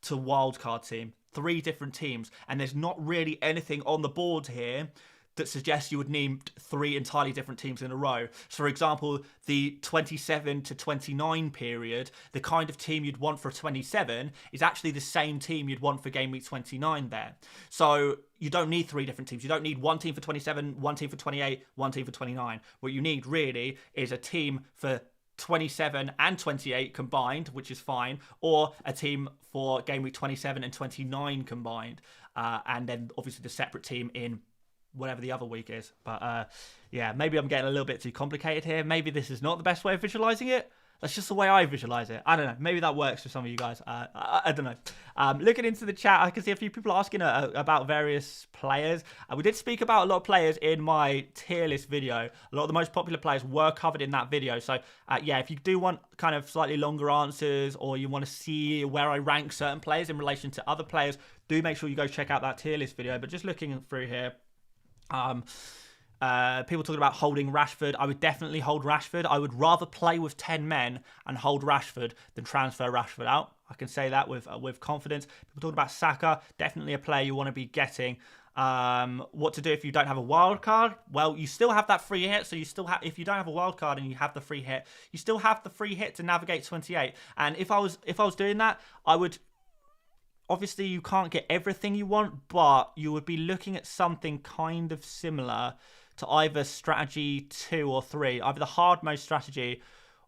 to wildcard team. 3 different teams, and there's not really anything on the board here that suggests you would need 3 entirely different teams in a row. So, for example, the 27 to 29 period, the kind of team you'd want for 27 is actually the same team you'd want for game week 29 there. So you don't need 3 different teams. You don't need one team for 27, one team for 28, one team for 29. What you need really is a team for 27 and 28 combined, which is fine, or a team for game week 27 and 29 combined, and then obviously the separate team in whatever the other week is. But yeah, maybe I'm getting a little bit too complicated here. Maybe this is not the best way of visualizing it. That's just the way I visualize it. I don't know. Maybe that works for some of you guys. I don't know. Looking into the chat, I can see a few people asking about various players. We did speak about a lot of players in my tier list video. A lot of the most popular players were covered in that video. So yeah, if you do want kind of slightly longer answers, or you want to see where I rank certain players in relation to other players, do make sure you go check out that tier list video. But just looking through here, people talking about holding Rashford. I would definitely hold Rashford. I would rather play with 10 men and hold Rashford than transfer Rashford out. I can say that with confidence. People talking about Saka. Definitely a player you want to be getting. What to do if you don't have a wild card? Well, you still have that free hit. So you still have, if you don't have a wild card and you have the free hit, you still have the free hit to navigate 28. And if I was doing that, I would. Obviously, you can't get everything you want, but you would be looking at something kind of similar to either strategy 2 or 3, either the hard mode strategy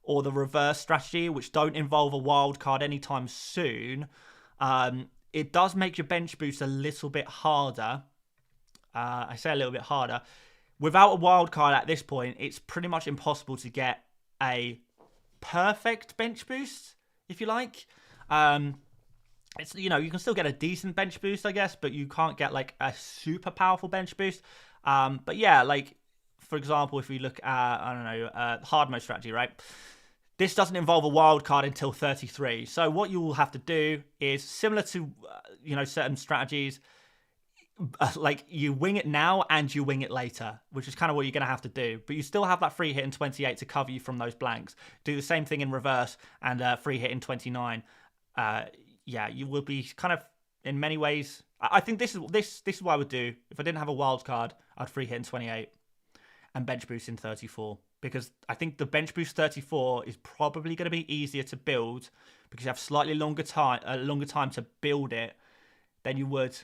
or the reverse strategy, which don't involve a wild card anytime soon. It does make your bench boost a little bit harder. I say a little bit harder. Without a wild card at this point, it's pretty much impossible to get a perfect bench boost, if you like. It's, you know, you can still get a decent bench boost, I guess, but you can't get like a super powerful bench boost. But yeah, like, for example, if we look at, I don't know, hard mode strategy, right? This doesn't involve a wild card until 33. So what you will have to do is similar to, you know, certain strategies, like you wing it now and you wing it later, which is kind of what you're going to have to do. But you still have that free hit in 28 to cover you from those blanks. Do the same thing in reverse and free hit in 29. Yeah, you will be kind of in many ways. I think this is what I would do. If I didn't have a wild card, I'd free hit in 28 and bench boost in 34. Because I think the bench boost 34 is probably going to be easier to build because you have slightly longer time to build it than you would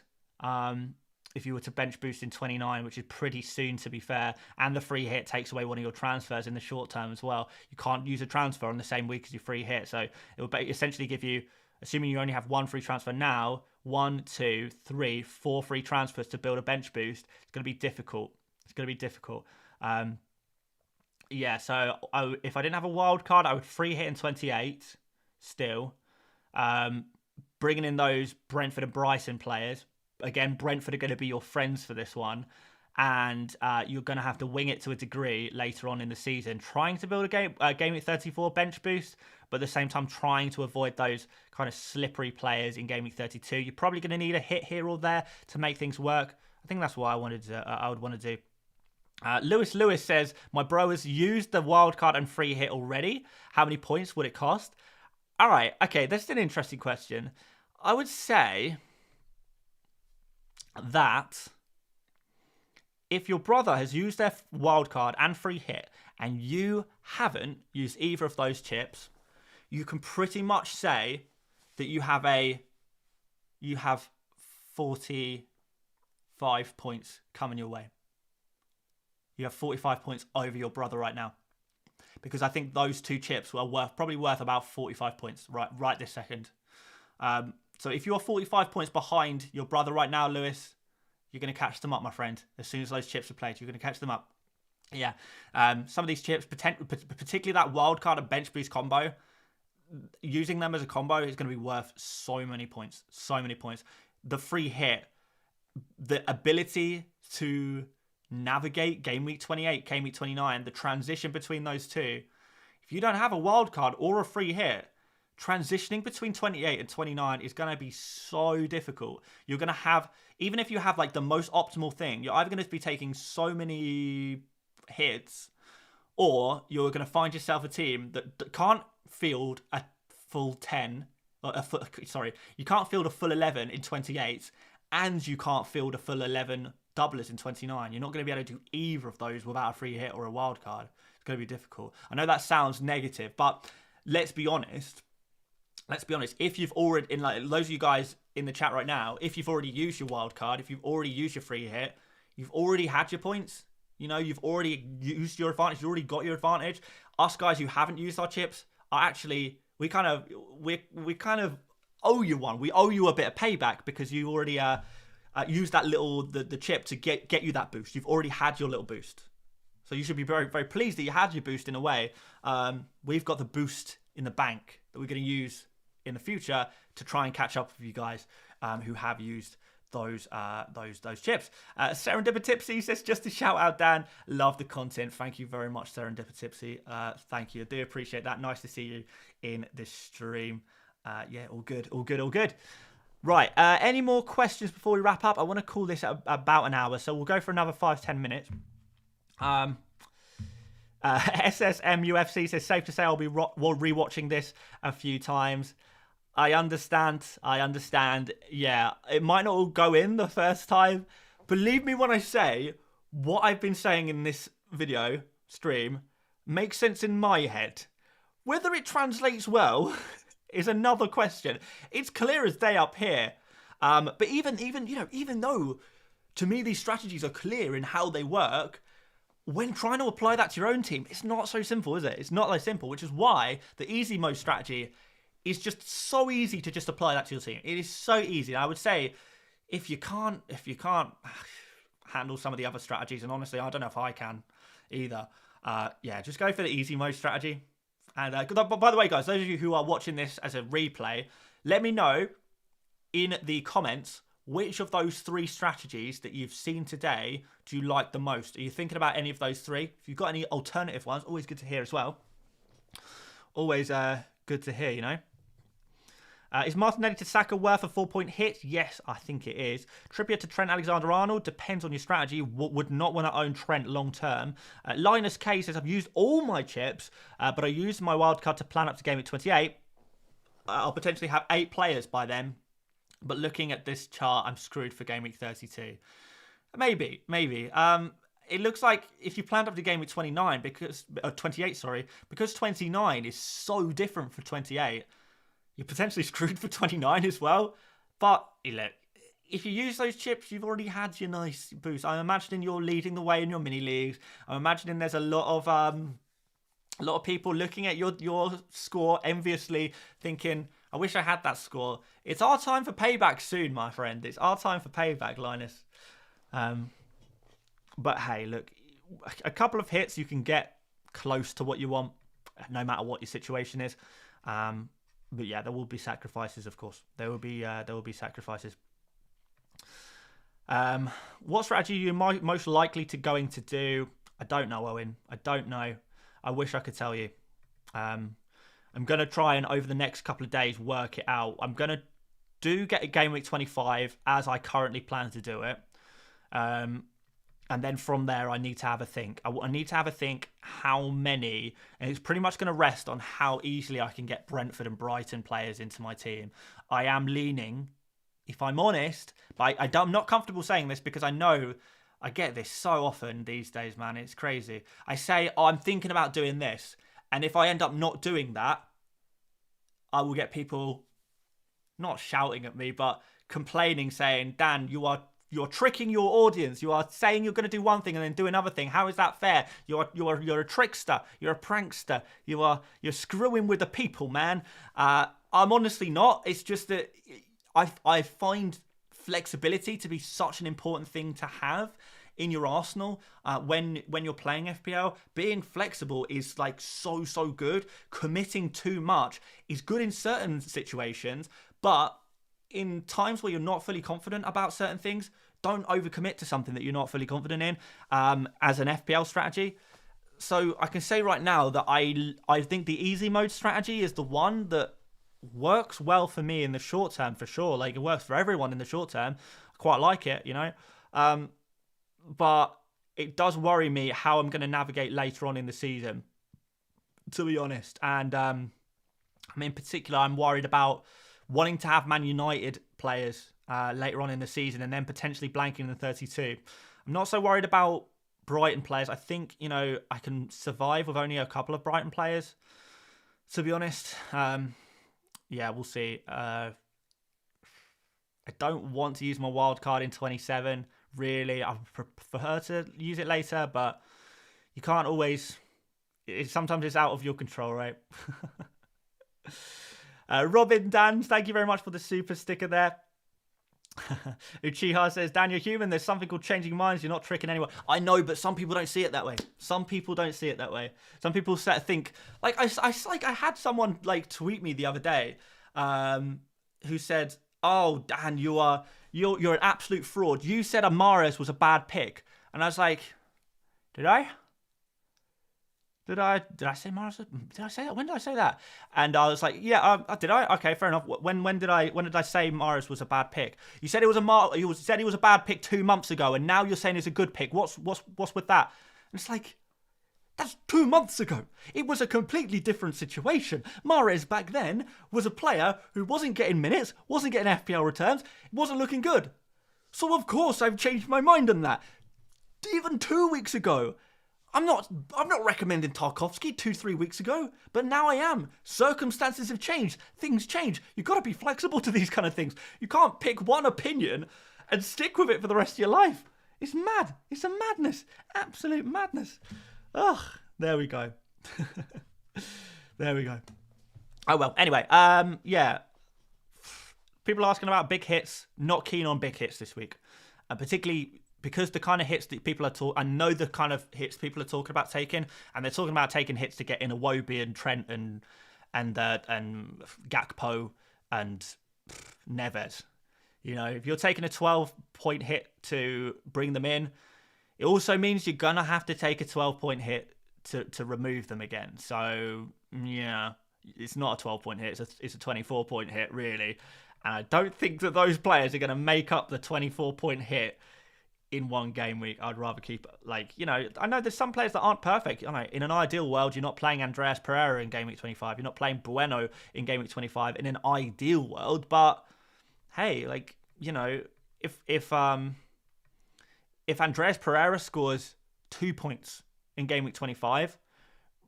if you were to bench boost in 29, which is pretty soon, to be fair. And the free hit takes away one of your transfers in the short term as well. You can't use a transfer on the same week as your free hit. So it will essentially give you, assuming you only have one free transfer now, 1, 2, 3, 4 free transfers to build a bench boost. It's going to be difficult. Yeah, so if I didn't have a wild card, I would free hit in 28 still. Bringing in those Brentford and Brighton players. Again, Brentford are going to be your friends for this one. And you're going to have to wing it to a degree later on in the season, trying to build a game week 34 bench boost, but at the same time trying to avoid those kind of slippery players in game week 32. You're probably going to need a hit here or there to make things work. I think that's what I would want to do. Lewis says, my bro has used the wildcard and free hit already. How many points would it cost? All right, okay, that's an interesting question. I would say that if your brother has used their wildcard and free hit and you haven't used either of those chips, you can pretty much say that you have 45 points coming your way. You have 45 points over your brother right now. Because I think those two chips are probably worth about 45 points right this second. So if you're 45 points behind your brother right now, Lewis, you're going to catch them up, my friend. As soon as those chips are played, you're going to catch them up. Yeah. Some of these chips, particularly that wildcard and bench boost combo, using them as a combo is going to be worth so many points. So many points. The free hit, the ability to navigate game week 28, game week 29, the transition between those two. If you don't have a wild card or a free hit, transitioning between 28 and 29 is going to be so difficult. You're going to have, even if you have like the most optimal thing, you're either going to be taking so many hits, or you're going to find yourself a team that can't field a full 10, you can't field a full 11 in 28, and you can't field a full 11 doublers in 29. You're not going to be able to do either of those without a free hit or a wild card. It's going to be difficult. I know that sounds negative, but let's be honest. If you've already, in like those of you guys in the chat right now, if you've already used your wild card, if you've already used your free hit, you've already had your points. You know, you've already used your advantage. You already got your advantage. Us guys who haven't used our chips are actually, we kind of owe you one. We owe you a bit of payback because you already use that the chip to get you that boost. You've already had your little boost, so you should be very, very pleased that you had your boost in a way. We've got the boost in the bank that we're going to use in the future to try and catch up with you guys who have used those chips. Serendipitipsy says, just to shout out, Dan, love the content. Thank you very much, Serendipitipsy. Thank you. I do appreciate that. Nice to see you in this stream. Yeah, all good. Right, any more questions before we wrap up? I want to call this about an hour, so we'll go for another 5-10 minutes. SSM UFC says, safe to say I'll be rewatching this a few times. I understand. Yeah, it might not all go in the first time. Believe me when I say what I've been saying in this video stream makes sense in my head. Whether it translates well is another question. It's clear as day up here. But even though to me these strategies are clear in how they work, when trying to apply that to your own team, it's not so simple, is it? It's not that simple, which is why the easy mode strategy is just so easy to just apply that to your team. It is so easy. I would say if you can't handle some of the other strategies, and honestly, I don't know if I can either. Yeah, just go for the easy mode strategy. And by the way, guys, those of you who are watching this as a replay, let me know in the comments which of those 3 strategies that you've seen today do you like the most. Are you thinking about any of those 3? If you've got any alternative ones, always good to hear as well. Always good to hear, you know. Is Martinelli to Saka worth a 4-point hit? Yes, I think it is. Trippier to Trent Alexander-Arnold depends on your strategy. Would not want to own Trent long term. Linus K says, I've used all my chips, but I used my wildcard to plan up to game at 28. I'll potentially have 8 players by then. But looking at this chart, I'm screwed for game week 32. Maybe. It looks like if you planned up to game week 29, because 28, sorry, because 29 is so different for 28, you're potentially screwed for 29 as well. But look, if you use those chips, you've already had your nice boost. I'm imagining you're leading the way in your mini leagues. I'm imagining there's a lot of people looking at your score enviously, thinking, I wish I had that score. It's our time for payback soon, my friend. It's our time for payback, Linus. But hey, look, a couple of hits, you can get close to what you want, no matter what your situation is. But yeah, there will be sacrifices, of course. There will be sacrifices. What strategy are you most likely to going to do? I don't know, Owen. I don't know. I wish I could tell you. I'm going to try and over the next couple of days work it out. I'm going to get a game week 25 as I currently plan to do it. And then from there, I need to have a think. I need to have a think how many, and it's pretty much going to rest on how easily I can get Brentford and Brighton players into my team. I am leaning, if I'm honest, but I'm not comfortable saying this because I know I get this so often these days, man. It's crazy. I say, I'm thinking about doing this. And if I end up not doing that, I will get people not shouting at me, but complaining, saying, Dan, you're tricking your audience. You are saying you're going to do one thing and then do another thing. How is that fair? You're a trickster. You're a prankster. You're screwing with the people, man. I'm honestly not. It's just that I find flexibility to be such an important thing to have in your arsenal when you're playing FPL. Being flexible is like so good. Committing too much is good in certain situations, but in times where you're not fully confident about certain things, don't overcommit to something that you're not fully confident in as an FPL strategy. So I can say right now that I think the easy mode strategy is the one that works well for me in the short term, for sure. Like, it works for everyone in the short term. I quite like it, you know. But it does worry me how I'm going to navigate later on in the season, to be honest. And I mean, in particular, I'm worried about wanting to have Man United players later on in the season and then potentially blanking in the 32. I'm not so worried about Brighton players. I think, you know, I can survive with only a couple of Brighton players, to be honest. Yeah, we'll see. I don't want to use my wild card in 27. Really, I prefer to use it later, but you can't always. Sometimes it's out of your control, right? Robin Dan, thank you very much for the super sticker there. Uchiha says, Dan, you're human. There's something called changing minds. You're not tricking anyone. I know, but some people don't see it that way. Some people think, like, I had someone like tweet me the other day, who said, "Oh, Dan, you're an absolute fraud. You said Amares was a bad pick," and I was like, "Did I? Did I say Mahrez? Did I say that? When did I say that?" And I was like, "Yeah, did I? Okay, fair enough. When did I say Mahrez was a bad pick? You said it was you said he was a bad pick 2 months ago, and now you're saying it's a good pick. What's with that?" And it's like, that's 2 months ago. It was a completely different situation. Mahrez back then was a player who wasn't getting minutes, wasn't getting FPL returns, wasn't looking good. So of course I've changed my mind on that. Even 2 weeks ago. I'm not recommending Tarkowski 2-3 weeks ago, but now I am. Circumstances have changed. Things change. You've got to be flexible to these kind of things. You can't pick one opinion and stick with it for the rest of your life. It's mad. It's a madness. Absolute madness. Ugh, there we go. There we go. Oh, well, anyway, yeah. People are asking about big hits. Not keen on big hits this week. Particularly because the kind of hits that people are I know the kind of hits people are talking about taking, and they're talking about taking hits to get in Iwobi and Trent and Gakpo and Neves. You know, if you're taking a 12-point hit to bring them in, it also means you're gonna have to take a 12-point hit to remove them again. So yeah, it's not a 12-point hit; it's a 24-point hit, really. And I don't think that those players are going to make up the 24-point hit in one game week. I'd rather keep, like, you know, I know there's some players that aren't perfect. I know in an ideal world, you're not playing Andreas Pereira in game week 25. You're not playing Bueno in game week 25 in an ideal world. But hey, like, if Andreas Pereira scores 2 points in game week 25,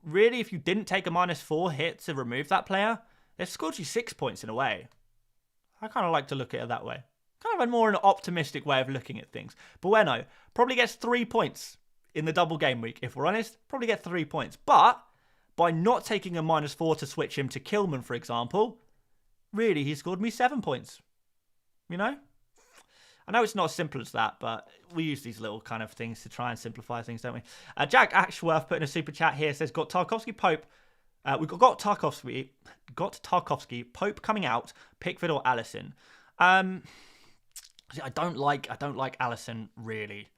really, if you didn't take a -4 hit to remove that player, they've scored you 6 points in a way. I kind of like to look at it that way. Kind of a more an optimistic way of looking at things. Bueno probably gets 3 points in the double game week. If we're honest, probably get 3 points. But by not taking a -4 to switch him to Kilman, for example, really, he scored me 7 points. You know? I know it's not as simple as that, but we use these little kind of things to try and simplify things, don't we? Jack Ashworth put in a super chat here, says, got Tarkovsky, Pope. We've got Tarkovsky, Pope coming out, Pickford or Alisson. I don't like Alisson really,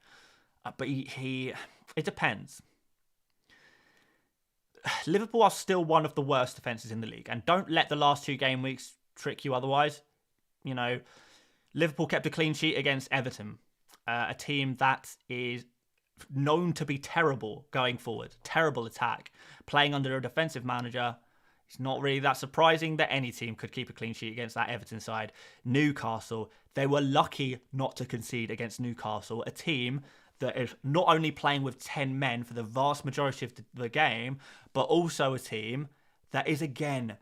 but he it depends. Liverpool are still one of the worst defenses in the league, and don't let the last 2 game weeks trick you otherwise. Liverpool kept a clean sheet against Everton, a team that is known to be terrible going forward, terrible attack, playing under a defensive manager. It's not really that surprising that any team could keep a clean sheet against that Everton side. Newcastle, they were lucky not to concede against Newcastle, a team that is not only playing with 10 men for the vast majority of the game, but also a team that is, again,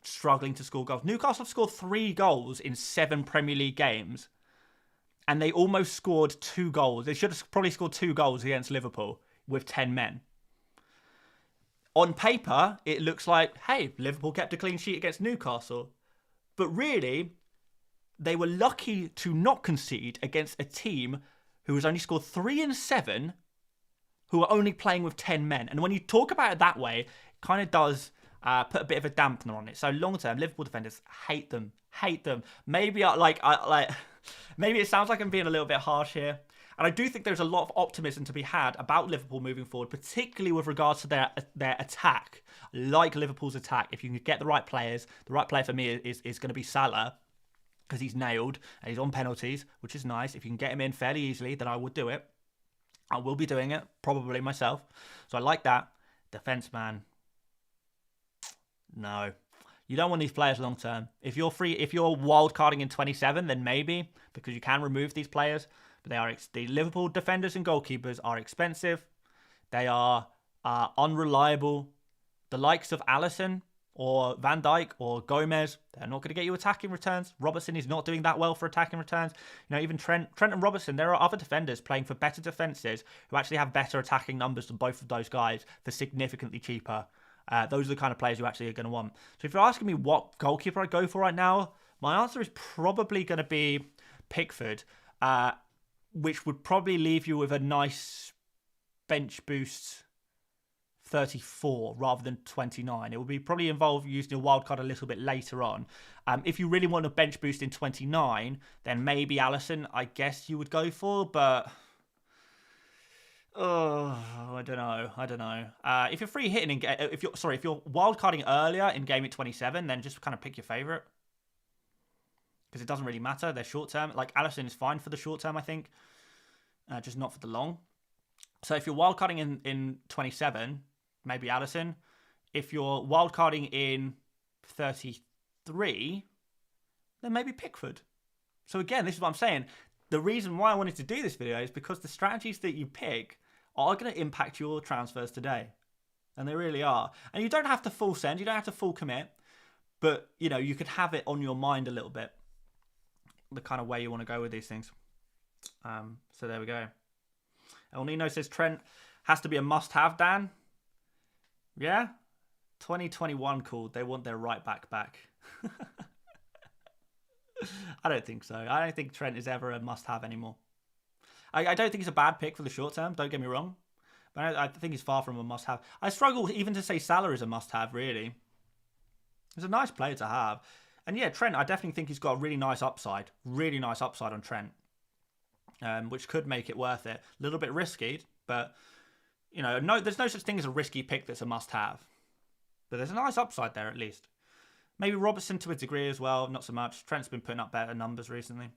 struggling to score goals. Newcastle have scored 3 goals in 7 Premier League games, and they almost scored 2 goals. They should have probably scored 2 goals against Liverpool with 10 men. On paper, it looks like, hey, Liverpool kept a clean sheet against Newcastle. But really, they were lucky to not concede against a team who has only scored 3 in 7, who are only playing with 10 men. And when you talk about it that way, it kind of does put a bit of a dampener on it. So long term, Liverpool defenders hate them. Maybe maybe it sounds like I'm being a little bit harsh here. And I do think there's a lot of optimism to be had about Liverpool moving forward, particularly with regards to their attack. Like Liverpool's attack, if you can get the right players, the right player for me is going to be Salah, because he's nailed and he's on penalties, which is nice. If you can get him in fairly easily, then I would do it. I will be doing it, probably myself. So I like that. Defense, man. No. You don't want these players long term. If you're wild carding in 27, then maybe, because you can remove these players. But the Liverpool defenders and goalkeepers are expensive. They are unreliable. The likes of Alisson or Van Dijk or Gomez, they're not going to get you attacking returns. Robertson is not doing that well for attacking returns. Even Trent and Robertson, there are other defenders playing for better defenses who actually have better attacking numbers than both of those guys for significantly cheaper. Those are the kind of players you actually are going to want. So if you're asking me what goalkeeper I'd go for right now, my answer is probably going to be Pickford, which would probably leave you with a nice bench boost 34 rather than 29. It would be probably involve using a wild card a little bit later on. If you really want a bench boost in 29, then maybe Alisson, I guess you would go for, but I don't know. If you're free hitting if you're wild carding earlier in game at 27, then just kind of pick your favorite, because it doesn't really matter. They're short term. Like Alisson is fine for the short term, I think, just not for the long. So if you're wildcarding in 27, maybe Alisson. If you're wildcarding in 33, then maybe Pickford. So again, this is what I'm saying. The reason why I wanted to do this video is because the strategies that you pick are going to impact your transfers today. And they really are. And you don't have to full send. You don't have to full commit. But, you could have it on your mind a little bit, the kind of way you want to go with these things. So there we go. El Nino says Trent has to be a must-have, Dan. Yeah? 2021 called. They want their right back. I don't think so. I don't think Trent is ever a must-have anymore. I don't think he's a bad pick for the short term, don't get me wrong. But I think he's far from a must-have. I struggle even to say Salah is a must-have, really. He's a nice player to have. And yeah, Trent, I definitely think he's got a really nice upside. Really nice upside on Trent. Which could make it worth it. A little bit risky, but, there's no such thing as a risky pick that's a must-have. But there's a nice upside there, at least. Maybe Robertson to a degree as well, not so much. Trent's been putting up better numbers recently.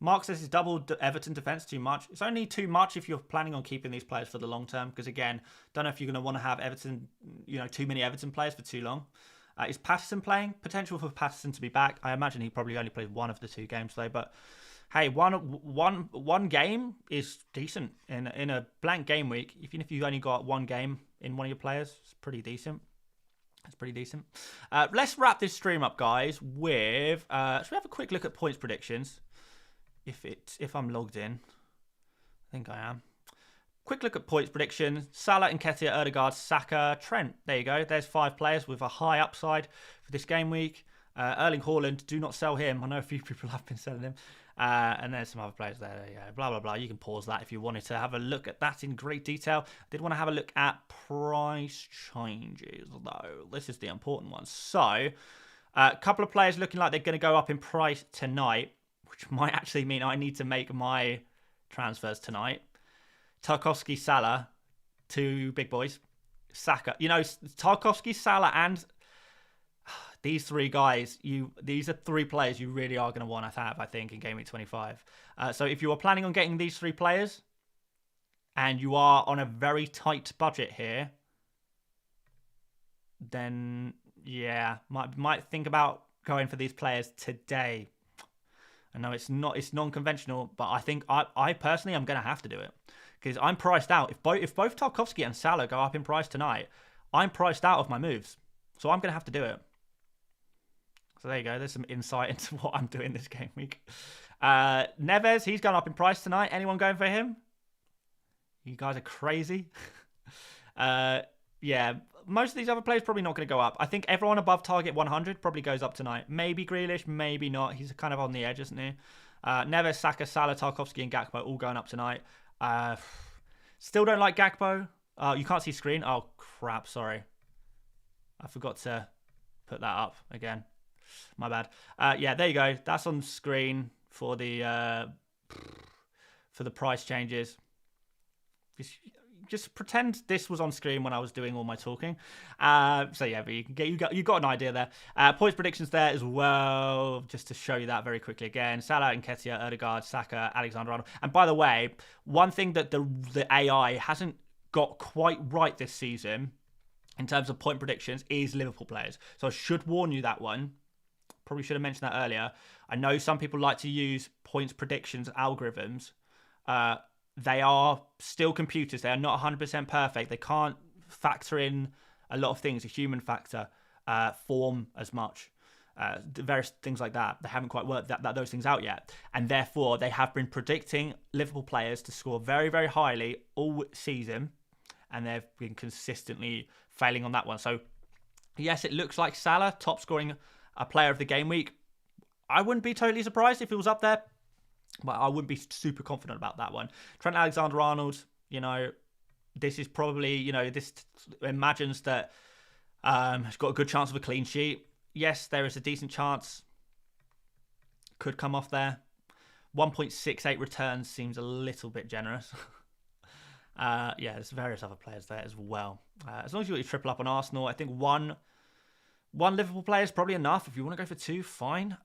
Mark says he's doubled Everton defence too much. It's only too much if you're planning on keeping these players for the long term. Because again, don't know if you're going to want to have Everton, too many Everton players for too long. Is Patterson playing? Potential for Patterson to be back. I imagine he probably only played one of the 2 games though, but hey, one game is decent in a blank game week. Even if you only got 1 game in one of your players, it's pretty decent. It's pretty decent. Let's wrap this stream up, guys, with should we have a quick look at points predictions? If I'm logged in, I think I am. Quick look at points prediction. Salah, Nketiah, Odegaard, Saka, Trent. There you go. There's 5 players with a high upside for this game week. Erling Haaland, do not sell him. I know a few people have been selling him. And there's some other players there. Yeah, blah, blah, blah. You can pause that if you wanted to have a look at that in great detail. I did want to have a look at price changes, though. This is the important one. So, a couple of players looking like they're going to go up in price tonight, which might actually mean I need to make my transfers tonight. Tarkowski, Salah, 2 big boys. Saka. You know, Tarkowski, Salah, and these 3 guys, these are 3 players you really are going to want to have, I think, in Game Week 25. So if you are planning on getting these 3 players, and you are on a very tight budget here, then, yeah, might think about going for these players today. I know it's non-conventional, but I think I personally am going to have to do it. Because I'm priced out. If both Tarkowski and Salah go up in price tonight, I'm priced out of my moves. So I'm going to have to do it. So there you go. There's some insight into what I'm doing this game week. Neves, he's gone up in price tonight. Anyone going for him? You guys are crazy. Yeah, most of these other players probably not going to go up. I think everyone above target 100 probably goes up tonight. Maybe Grealish, maybe not. He's kind of on the edge, isn't he? Neves, Saka, Salah, Tarkowski, and Gakpo all going up tonight. Still don't like Gakpo. You can't see screen. Oh, crap. Sorry. I forgot to put that up again. My bad. Yeah, there you go. That's on screen for the price changes. Just pretend this was on screen when I was doing all my talking. So yeah, but you got an idea there. Points predictions there as well, just to show you that very quickly again. Salah, Nketiah, Odegaard, Saka, Alexander-Arnold. And by the way, one thing that the AI hasn't got quite right this season in terms of point predictions is Liverpool players. So I should warn you that one. Probably should have mentioned that earlier. I know some people like to use points predictions algorithms. They are still computers. They are not 100% perfect. They can't factor in a lot of things, a human factor, form as much, various things like that. They haven't quite worked those things out yet. And therefore, they have been predicting Liverpool players to score very, very highly all season. And they've been consistently failing on that one. So, yes, it looks like Salah, top scoring player of the game week. I wouldn't be totally surprised if it was up there. But I wouldn't be super confident about that one. Trent Alexander-Arnold, this is probably, this imagines that he's got a good chance of a clean sheet. Yes, there is a decent chance. Could come off there. 1.68 returns seems a little bit generous. Yeah, there's various other players there as well. As long as you got your triple up on Arsenal, I think one Liverpool player is probably enough. If you want to go for 2, fine.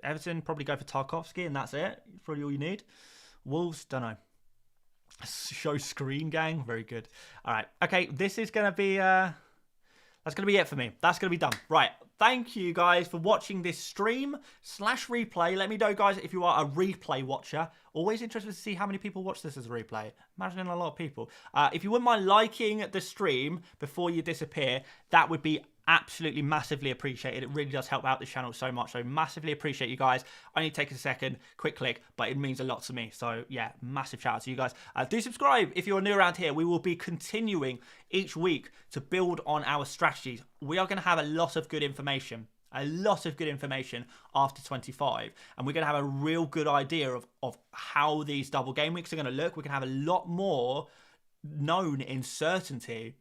Everton, probably go for Tarkowski, and that's it. Probably all you need. Wolves, don't know. Show screen, gang. Very good. All right. Okay, this is going to be... that's going to be it for me. That's going to be done. Right. Thank you, guys, for watching this stream/replay. Let me know, guys, if you are a replay watcher. Always interested to see how many people watch this as a replay. Imagining a lot of people. If you wouldn't mind liking the stream before you disappear, that would be absolutely massively appreciated. It really does help out the channel so much. So massively appreciate you guys. Only take a second, quick click, but it means a lot to me. So yeah, massive shout out to you guys. Do subscribe if you're new around here. We will be continuing each week to build on our strategies. We are going to have a lot of good information. After 25, and we're going to have a real good idea of how these double game weeks are going to look. We're going to have a lot more known in certainty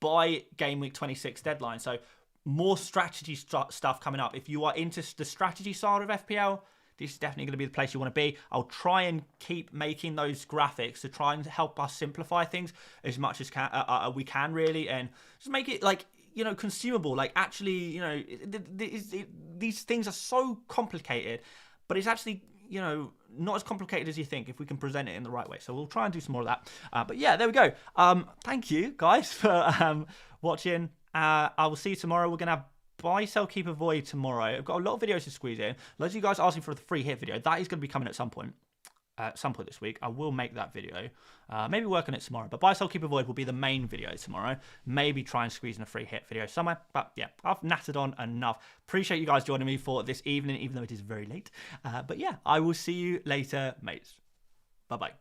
by game week 26 deadline. So more strategy stuff coming up. If you are into the strategy side of FPL, this is definitely going to be the place you want to be. I'll try and keep making those graphics to try and help us simplify things as much as we can, really, and just make it like, consumable. Like, actually, these things are so complicated, but it's actually, not as complicated as you think if we can present it in the right way. So we'll try and do some more of that. But yeah, there we go. Thank you, guys, for watching. I will see you tomorrow. We're going to have buy, sell, keep, avoid tomorrow. I've got a lot of videos to squeeze in. Loads of you guys asking for the free hit video. That is going to be coming at some point. This week. I will make that video. Maybe work on it tomorrow. But buy, sell, keep, avoid will be the main video tomorrow. Maybe try and squeeze in a free hit video somewhere. But yeah, I've nattered on enough. Appreciate you guys joining me for this evening, even though it is very late. But yeah, I will see you later, mates. Bye-bye.